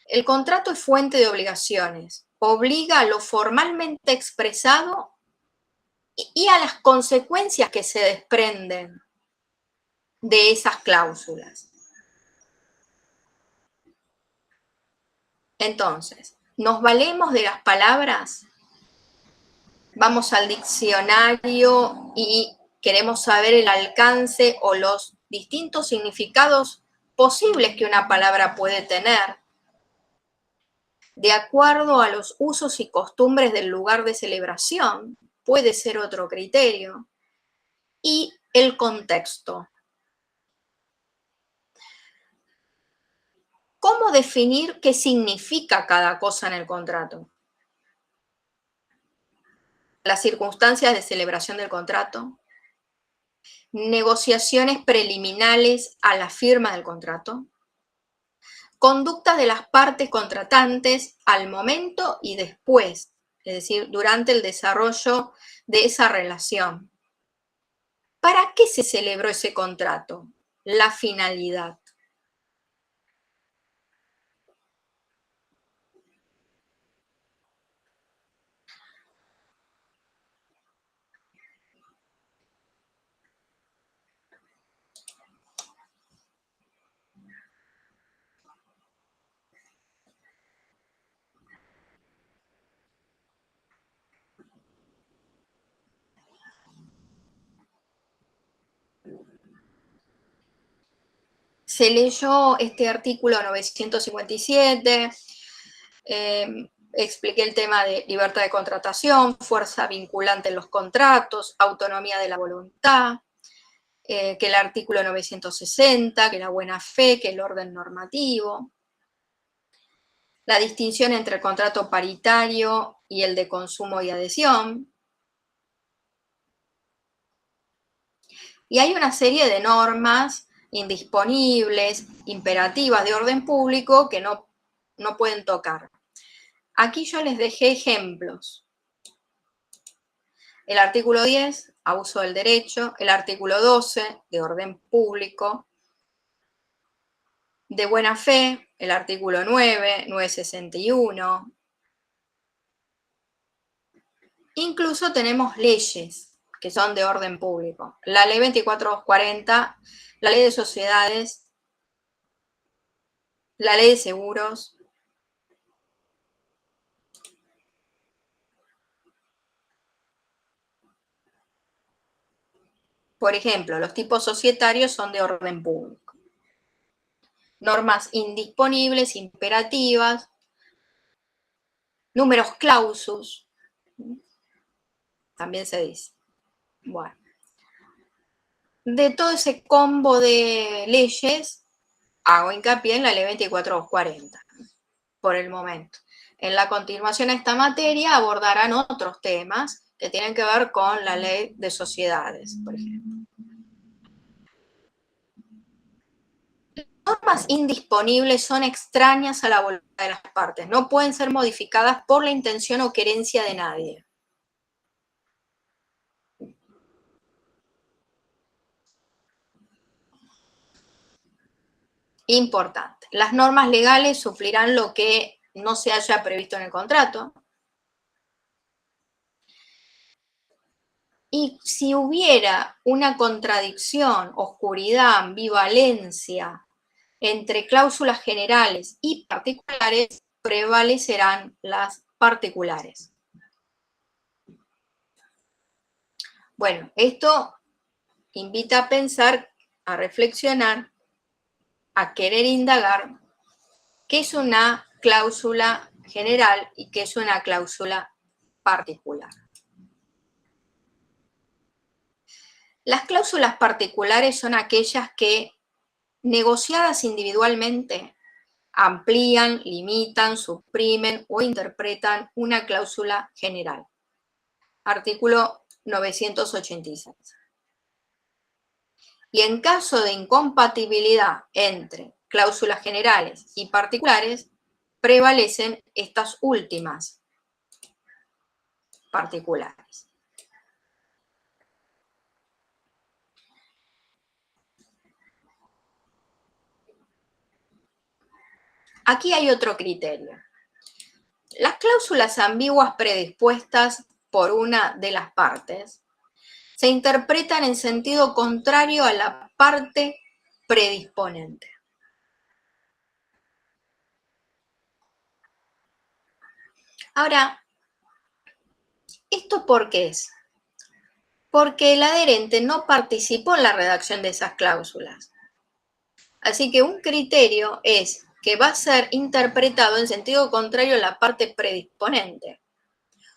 El contrato es fuente de obligaciones, obliga a lo formalmente expresado y a las consecuencias que se desprenden de esas cláusulas. Entonces, ¿nos valemos de las palabras? Vamos al diccionario y queremos saber el alcance o los distintos significados posibles que una palabra puede tener, de acuerdo a los usos y costumbres del lugar de celebración, puede ser otro criterio, y el contexto. ¿Cómo definir qué significa cada cosa en el contrato? Las circunstancias de celebración del contrato, negociaciones preliminares a la firma del contrato, conducta de las partes contratantes al momento y después, es decir, durante el desarrollo de esa relación. ¿Para qué se celebró ese contrato? La finalidad. se leyó este artículo 957, expliqué el tema de libertad de contratación, fuerza vinculante en los contratos, autonomía de la voluntad, que el artículo 960, que la buena fe, que el orden normativo, la distinción entre el contrato paritario y el de consumo y adhesión. Y hay una serie de normas indisponibles, imperativas de orden público que no pueden tocar. Aquí yo les dejé ejemplos. El artículo 10, abuso del derecho, el artículo 12, de orden público, de buena fe, el artículo 9, 961. Incluso tenemos leyes que son de orden público. La ley 2440, la ley de sociedades, la ley de seguros. Por ejemplo, los tipos societarios son de orden público. Normas indisponibles, imperativas, números clausus, también se dice. Bueno, de todo ese combo de leyes, hago hincapié en la ley 2440, por el momento. En la continuación a esta materia abordarán otros temas que tienen que ver con la ley de sociedades, por ejemplo. Las normas indisponibles son extrañas a la voluntad de las partes, no pueden ser modificadas por la intención o querencia de nadie. Importante. Las normas legales suplirán lo que no se haya previsto en el contrato. Y si hubiera una contradicción, oscuridad, ambivalencia entre cláusulas generales y particulares, prevalecerán las particulares. Bueno, esto invita a pensar, a reflexionar, a querer indagar qué es una cláusula general y qué es una cláusula particular. Las cláusulas particulares son aquellas que, negociadas individualmente, amplían, limitan, suprimen o interpretan una cláusula general. Artículo 986. Y en caso de incompatibilidad entre cláusulas generales y particulares, prevalecen estas últimas, particulares. Aquí hay otro criterio. Las cláusulas ambiguas predispuestas por una de las partes se interpretan en sentido contrario a la parte predisponente. Ahora, ¿esto por qué es? Porque el adherente no participó en la redacción de esas cláusulas. Así que un criterio es que va a ser interpretado en sentido contrario a la parte predisponente.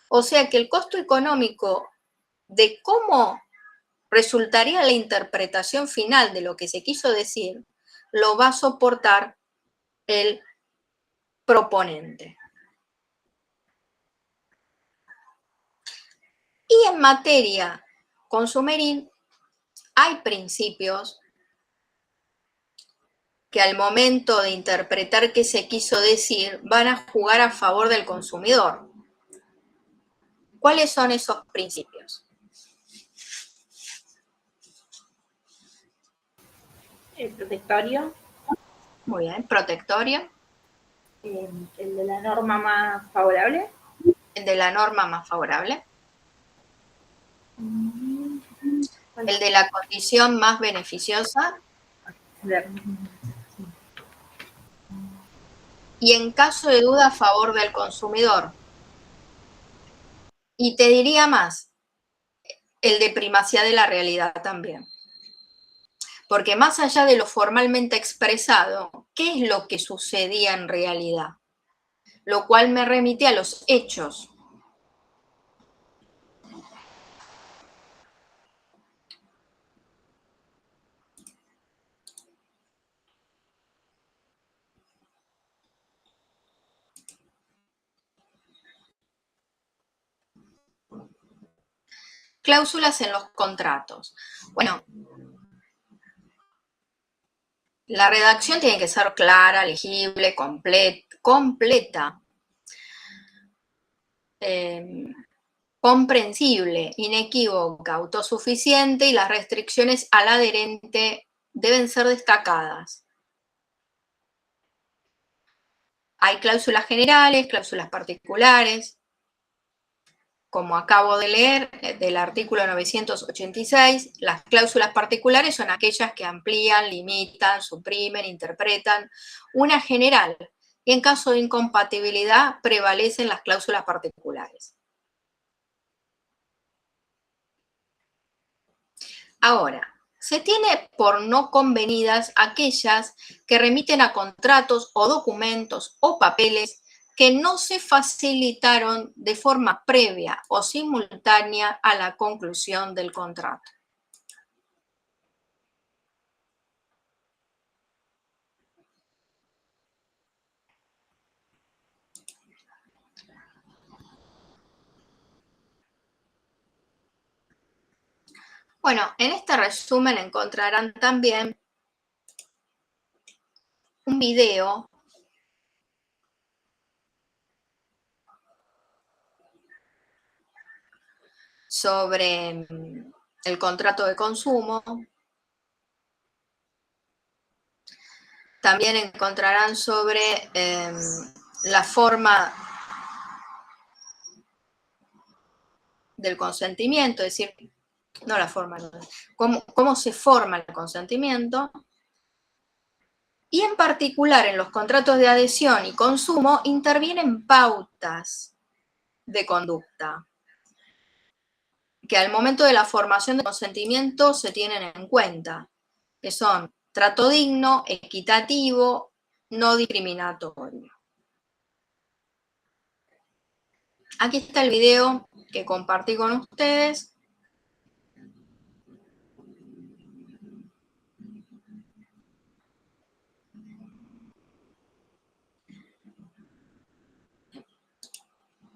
O sea que el costo económico de cómo resultaría la interpretación final de lo que se quiso decir, lo va a soportar el proponente. Y en materia consumeril hay principios que al momento de interpretar qué se quiso decir van a jugar a favor del consumidor. ¿Cuáles son esos principios? El protectorio. Muy bien, protectorio. El de la norma más favorable. El de la norma más favorable. El de la condición más beneficiosa. Y en caso de duda a favor del consumidor. Y te diría más, el de primacía de la realidad también. Porque más allá de lo formalmente expresado, ¿qué es lo que sucedía en realidad? Lo cual me remite a los hechos. Cláusulas en los contratos. Bueno, la redacción tiene que ser clara, legible, completa, comprensible, inequívoca, autosuficiente, y las restricciones al adherente deben ser destacadas. Hay cláusulas generales, cláusulas particulares. Como acabo de leer del artículo 986, las cláusulas particulares son aquellas que amplían, limitan, suprimen, interpretan una general, y en caso de incompatibilidad prevalecen las cláusulas particulares. Ahora, se tiene por no convenidas aquellas que remiten a contratos o documentos o papeles que no se facilitaron de forma previa o simultánea a la conclusión del contrato. Bueno, en este resumen encontrarán también un video sobre el contrato de consumo. También encontrarán sobre la forma del consentimiento, es decir, no la forma, cómo se forma el consentimiento. Y en particular en los contratos de adhesión y consumo intervienen pautas de conducta que al momento de la formación del consentimiento se tienen en cuenta, que son trato digno, equitativo, no discriminatorio. Aquí está el video que compartí con ustedes.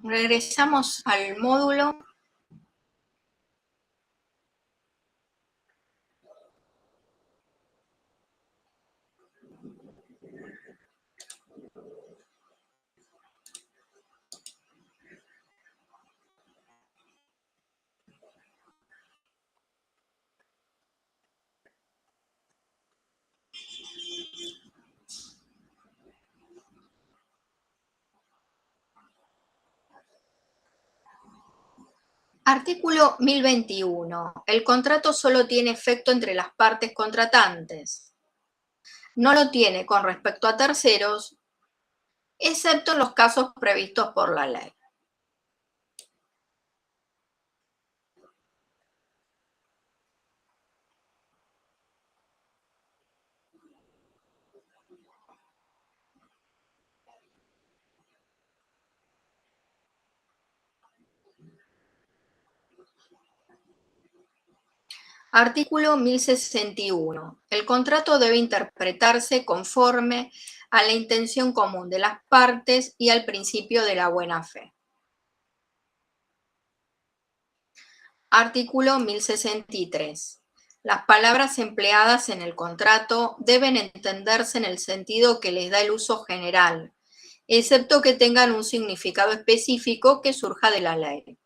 Regresamos al módulo. Artículo 1021. El contrato solo tiene efecto entre las partes contratantes. No lo tiene con respecto a terceros, excepto en los casos previstos por la ley. Artículo 1061. El contrato debe interpretarse conforme a la intención común de las partes y al principio de la buena fe. Artículo 1063. Las palabras empleadas en el contrato deben entenderse en el sentido que les da el uso general, excepto que tengan un significado específico que surja de la ley,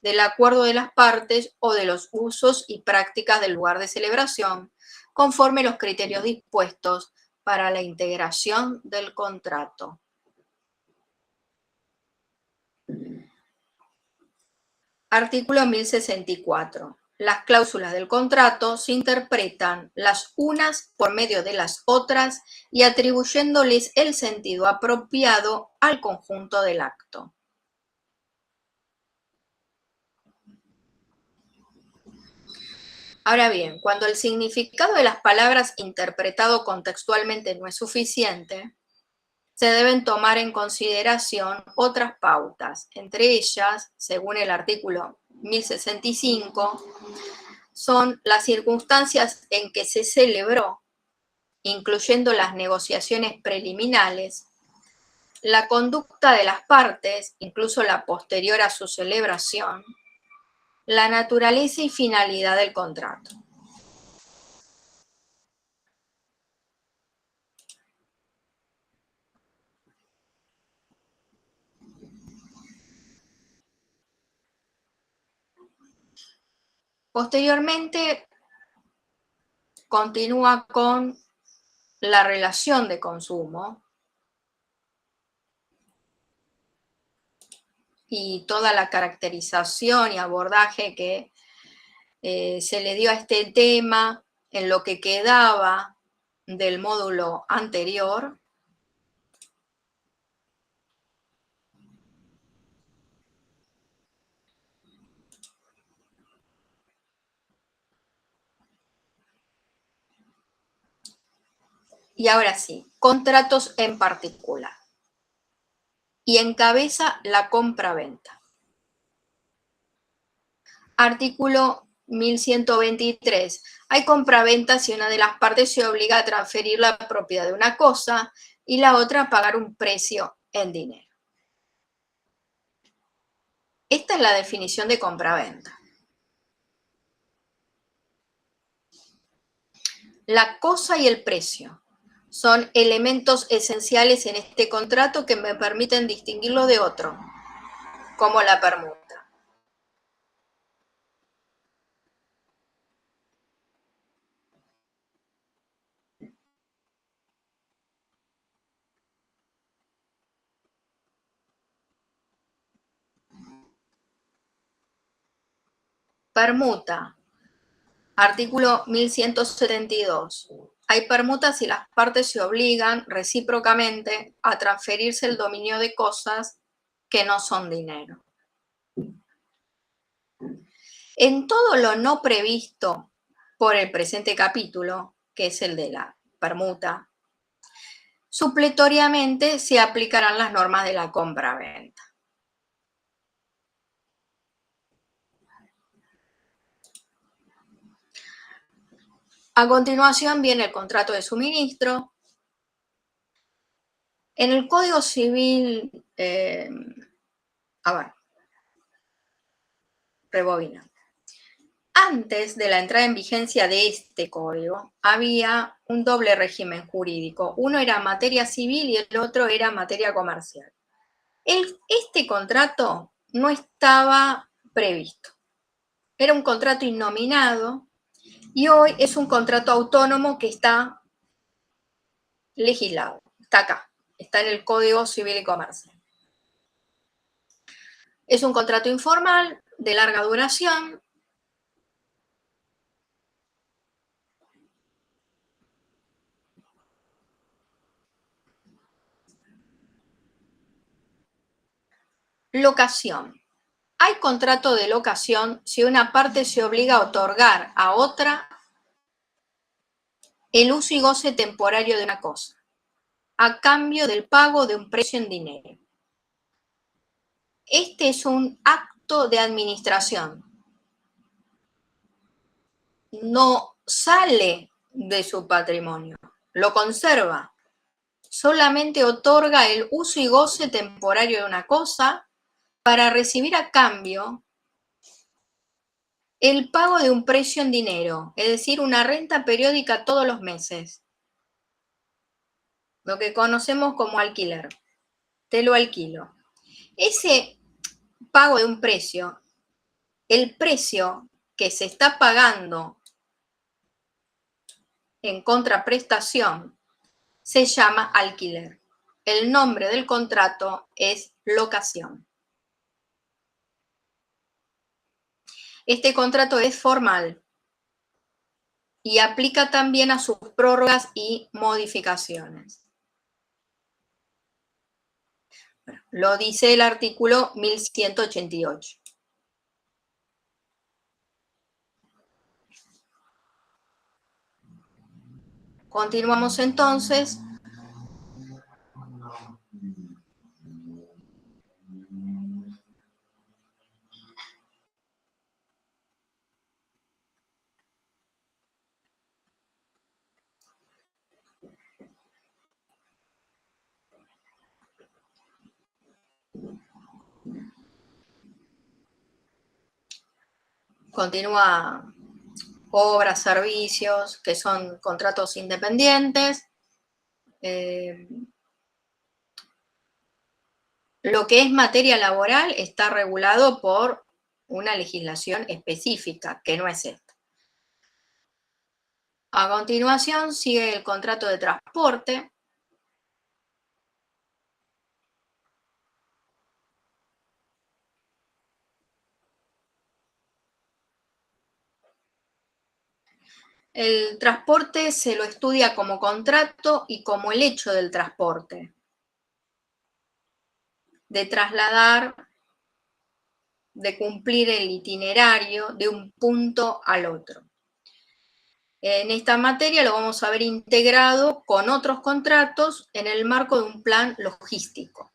del acuerdo de las partes o de los usos y prácticas del lugar de celebración, conforme los criterios dispuestos para la integración del contrato. Artículo 1064. Las cláusulas del contrato se interpretan las unas por medio de las otras y atribuyéndoles el sentido apropiado al conjunto del acto. Ahora bien, cuando el significado de las palabras interpretado contextualmente no es suficiente, se deben tomar en consideración otras pautas. Entre ellas, según el artículo 1065, son las circunstancias en que se celebró, incluyendo las negociaciones preliminares, la conducta de las partes, incluso la posterior a su celebración, la naturaleza y finalidad del contrato. Posteriormente, continúa con la relación de consumo y toda la caracterización y abordaje que se le dio a este tema en lo que quedaba del módulo anterior. Y ahora sí, contratos en particular. Y encabeza la compra-venta. Artículo 1123. Hay compra-venta si una de las partes se obliga a transferir la propiedad de una cosa y la otra a pagar un precio en dinero. Esta es la definición de compra-venta. La cosa y el precio son elementos esenciales en este contrato que me permiten distinguirlo de otro, como la permuta. Permuta. Artículo 1172. Hay permutas si las partes se obligan recíprocamente a transferirse el dominio de cosas que no son dinero. En todo lo no previsto por el presente capítulo, que es el de la permuta, supletoriamente se aplicarán las normas de la compra-venta. A continuación viene el contrato de suministro. En el Código Civil, rebobina. Antes de la entrada en vigencia de este código, había un doble régimen jurídico. Uno era materia civil y el otro era materia comercial. Este contrato no estaba previsto. Era un contrato innominado y hoy es un contrato autónomo que está legislado. Está acá, está en el Código Civil y Comercial. Es un contrato informal de larga duración. Locación. Hay contrato de locación si una parte se obliga a otorgar a otra el uso y goce temporario de una cosa, a cambio del pago de un precio en dinero. Este es un acto de administración. No sale de su patrimonio, lo conserva. Solamente otorga el uso y goce temporario de una cosa para recibir a cambio el pago de un precio en dinero, es decir, una renta periódica todos los meses. Lo que conocemos como alquiler. Te lo alquilo. Ese pago de un precio, el precio que se está pagando en contraprestación, se llama alquiler. El nombre del contrato es locación. Este contrato es formal y aplica también a sus prórrogas y modificaciones. Lo dice el artículo 1188. Continuamos entonces. Continúa obras, servicios, que son contratos independientes. Lo que es materia laboral está regulado por una legislación específica, que no es esta. A continuación sigue el contrato de transporte. El transporte se lo estudia como contrato y como el hecho del transporte, de trasladar, de cumplir el itinerario de un punto al otro. En esta materia lo vamos a ver integrado con otros contratos en el marco de un plan logístico.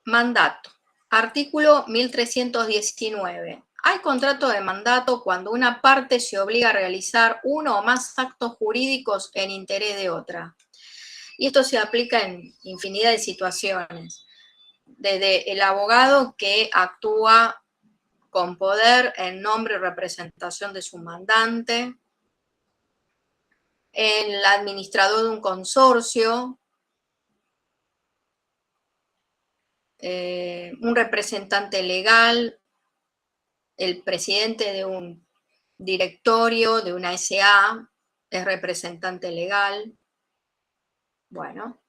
Mandato. Artículo 1319. Hay contrato de mandato cuando una parte se obliga a realizar uno o más actos jurídicos en interés de otra. Y esto se aplica en infinidad de situaciones. Desde el abogado que actúa con poder en nombre y representación de su mandante, el administrador de un consorcio, un representante legal, el presidente de un directorio, de una SA, es representante legal. Bueno.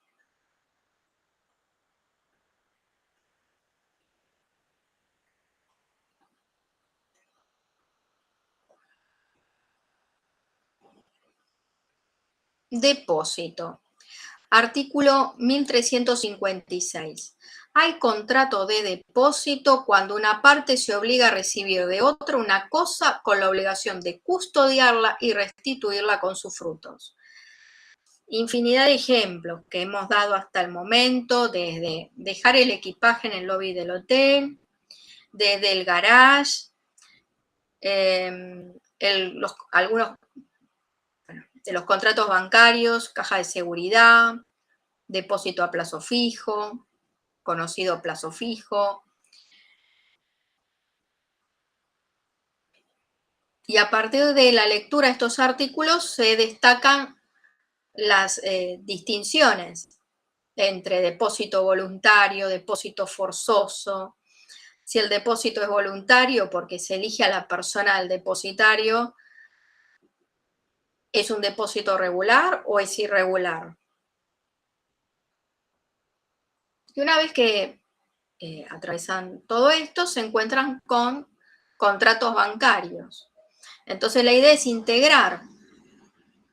Depósito. Artículo 1356. Hay contrato de depósito cuando una parte se obliga a recibir de otra una cosa con la obligación de custodiarla y restituirla con sus frutos. Infinidad de ejemplos que hemos dado hasta el momento, desde dejar el equipaje en el lobby del hotel, desde el garage, algunos de los contratos bancarios, caja de seguridad, depósito a plazo fijo, conocido plazo fijo. Y a partir de la lectura de estos artículos se destacan las distinciones entre depósito voluntario, depósito forzoso. Si el depósito es voluntario porque se elige a la persona del depositario, ¿es un depósito regular o es irregular? Y una vez que atravesan todo esto, se encuentran con contratos bancarios. Entonces la idea es integrar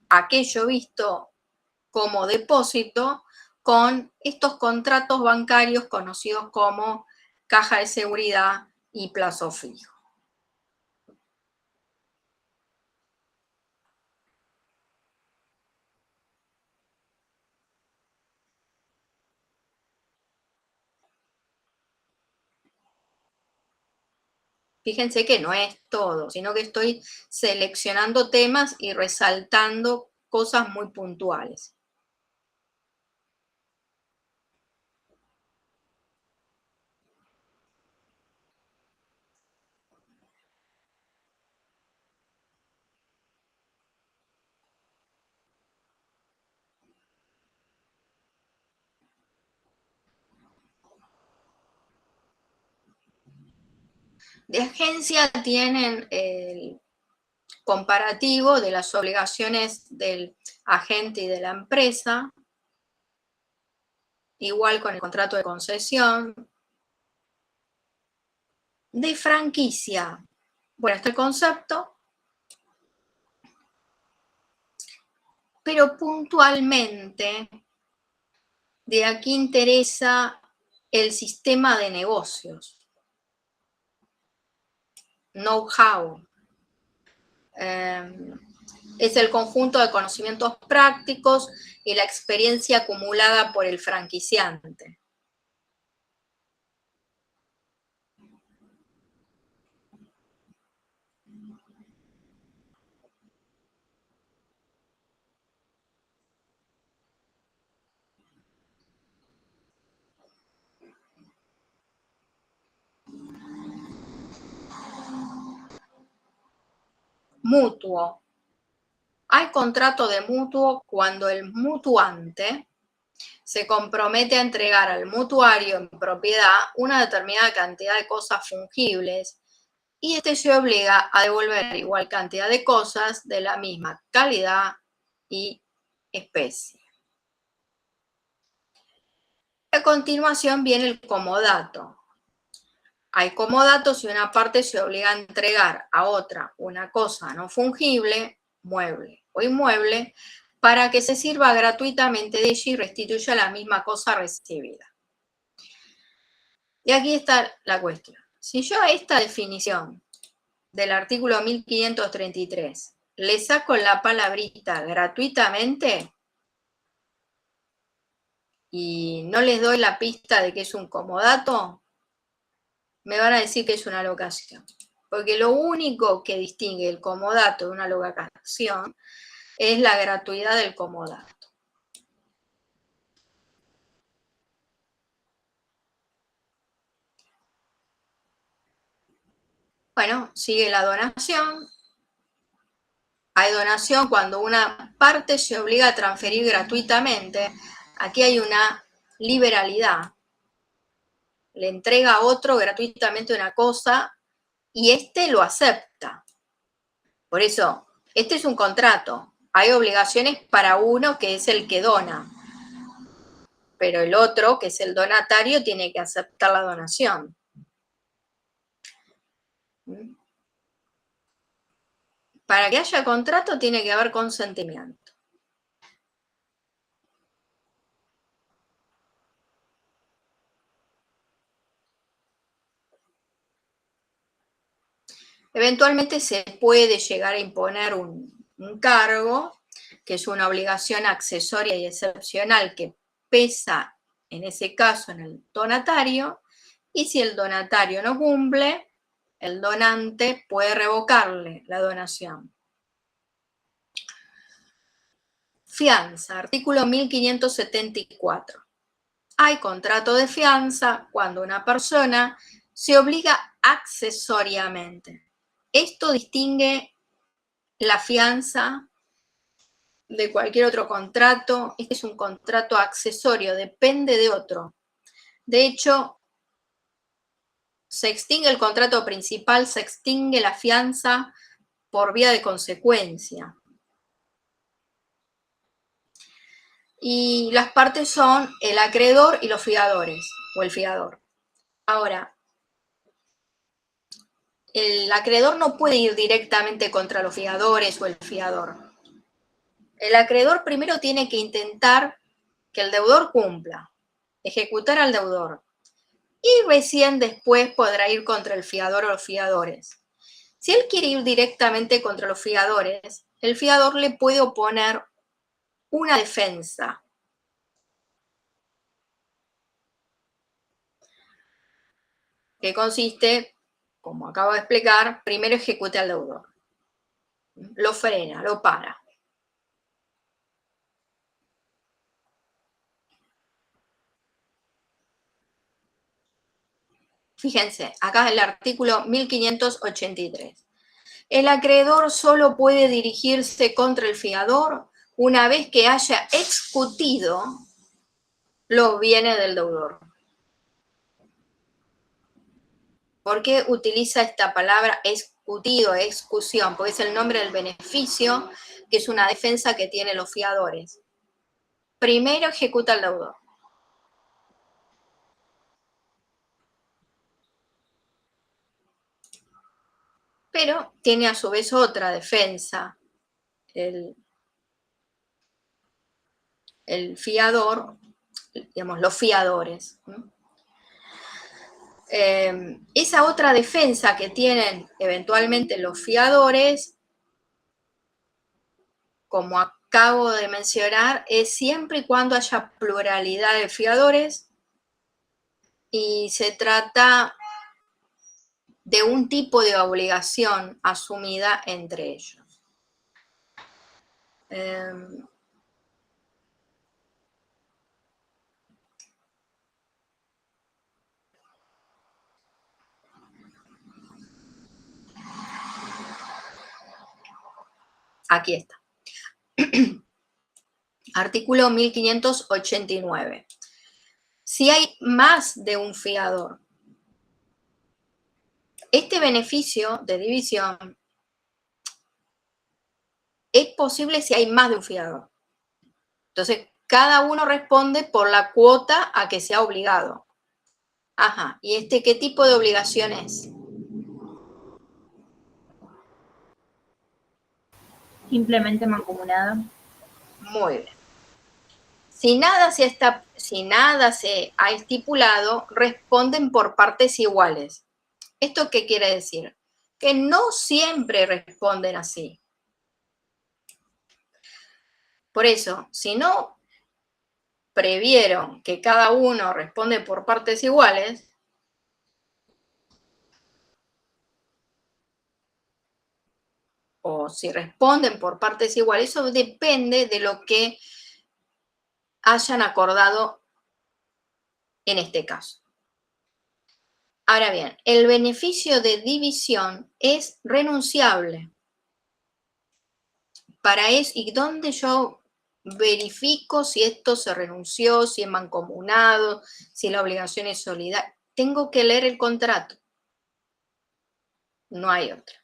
aquello visto como depósito con estos contratos bancarios conocidos como caja de seguridad y plazo fijo. Fíjense que no es todo, sino que estoy seleccionando temas y resaltando cosas muy puntuales. De agencia tienen el comparativo de las obligaciones del agente y de la empresa, igual con el contrato de concesión. De franquicia, bueno, está el concepto, pero puntualmente de aquí interesa el sistema de negocios, know-how, Es el conjunto de conocimientos prácticos y la experiencia acumulada por el franquiciante. Mutuo. Hay contrato de mutuo cuando el mutuante se compromete a entregar al mutuario en propiedad una determinada cantidad de cosas fungibles y este se obliga a devolver igual cantidad de cosas de la misma calidad y especie. A continuación viene el comodato. Hay comodato si una parte se obliga a entregar a otra una cosa no fungible, mueble o inmueble, para que se sirva gratuitamente de ella y restituya la misma cosa recibida. Y aquí está la cuestión. Si yo a esta definición del artículo 1533 le saco la palabrita gratuitamente y no les doy la pista de que es un comodato, me van a decir que es una locación. Porque lo único que distingue el comodato de una locación es la gratuidad del comodato. Bueno, sigue la donación. Hay donación cuando una parte se obliga a transferir gratuitamente. Aquí hay una liberalidad. Le entrega a otro gratuitamente una cosa y éste lo acepta. Por eso, este es un contrato. Hay obligaciones para uno que es el que dona, pero el otro, que es el donatario, tiene que aceptar la donación. Para que haya contrato tiene que haber consentimiento. Eventualmente se puede llegar a imponer un cargo, que es una obligación accesoria y excepcional que pesa, en ese caso, en el donatario, y si el donatario no cumple, el donante puede revocarle la donación. Fianza, artículo 1574. Hay contrato de fianza cuando una persona se obliga accesoriamente. Esto distingue la fianza de cualquier otro contrato. Este es un contrato accesorio, depende de otro. De hecho, se extingue el contrato principal, se extingue la fianza por vía de consecuencia. Y las partes son el acreedor y los fiadores, o el fiador. Ahora, el acreedor no puede ir directamente contra los fiadores o el fiador. El acreedor primero tiene que intentar que el deudor cumpla, ejecutar al deudor, y recién después podrá ir contra el fiador o los fiadores. Si él quiere ir directamente contra los fiadores, el fiador le puede oponer una defensa. Que consiste, como acabo de explicar, primero ejecute al deudor. Lo frena, lo para. Fíjense, acá el artículo 1583. El acreedor solo puede dirigirse contra el fiador una vez que haya excutido los bienes del deudor. ¿Por qué utiliza esta palabra excutido, excusión? Porque es el nombre del beneficio, que es una defensa que tienen los fiadores. Primero ejecuta al deudor. Pero tiene a su vez otra defensa. El fiador, digamos, los fiadores. Esa otra defensa que tienen eventualmente los fiadores como acabo de mencionar, es siempre y cuando haya pluralidad de fiadores y se trata de un tipo de obligación asumida entre ellos. Aquí está. Artículo 1589. Si hay más de un fiador, este beneficio de división es posible si hay más de un fiador. Entonces, cada uno responde por la cuota a que sea obligado. Ajá, ¿y qué tipo de obligación es? Simplemente mancomunada. Muy bien. Si nada se ha estipulado, responden por partes iguales. ¿Esto qué quiere decir? Que no siempre responden así. Por eso, si no previeron que cada uno responde por partes iguales, o si responden por partes iguales, eso depende de lo que hayan acordado en este caso. Ahora bien, el beneficio de división es renunciable. Para eso, ¿y dónde yo verifico si esto se renunció, si es mancomunado, si la obligación es solidaria? Tengo que leer el contrato. No hay otra.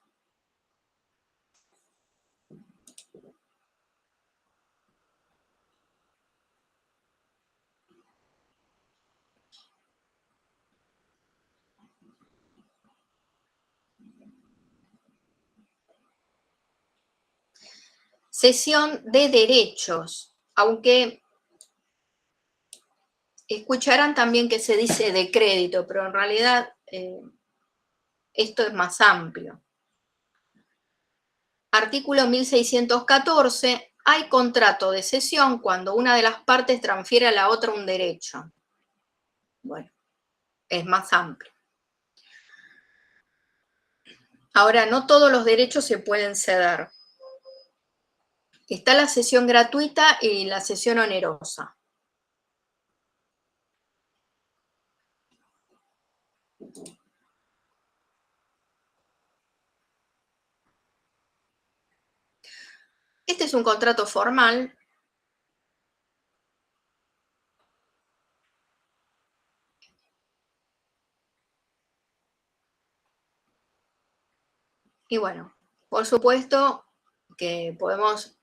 Cesión de derechos, aunque escucharán también que se dice de crédito, pero en realidad esto es más amplio. Artículo 1614. Hay contrato de cesión cuando una de las partes transfiere a la otra un derecho. Bueno, es más amplio. Ahora, no todos los derechos se pueden ceder. Está la cesión gratuita y la cesión onerosa. Este es un contrato formal. Y bueno, por supuesto que podemos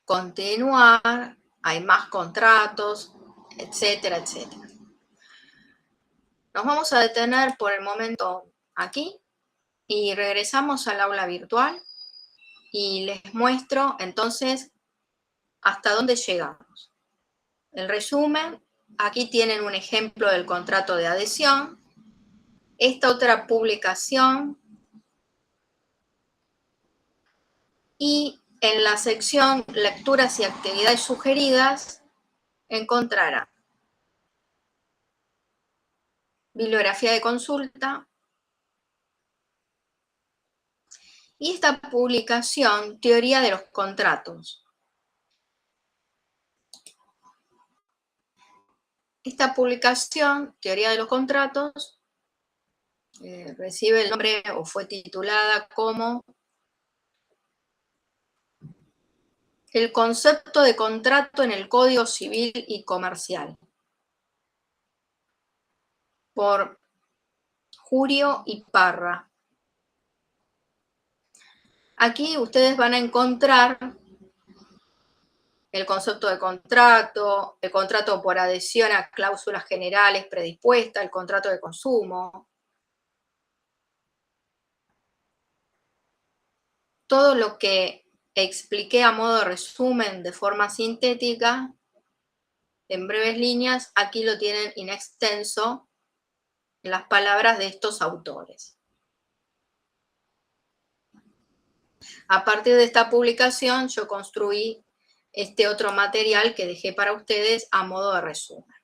continuar, hay más contratos, etcétera, etcétera. Nos vamos a detener por el momento aquí y regresamos al aula virtual y les muestro entonces hasta dónde llegamos. El resumen, aquí tienen un ejemplo del contrato de adhesión. Esta otra publicación. Y en la sección Lecturas y actividades sugeridas encontrarán bibliografía de consulta y esta publicación, Teoría de los contratos. Esta publicación, Teoría de los contratos, recibe el nombre o fue titulada como El concepto de contrato en el Código Civil y Comercial, por Jurio y Parra. Aquí ustedes van a encontrar el concepto de contrato, el contrato por adhesión a cláusulas generales predispuestas, el contrato de consumo. Todo lo que expliqué a modo de resumen de forma sintética, en breves líneas, aquí lo tienen in extenso en las palabras de estos autores. A partir de esta publicación yo construí este otro material que dejé para ustedes a modo de resumen.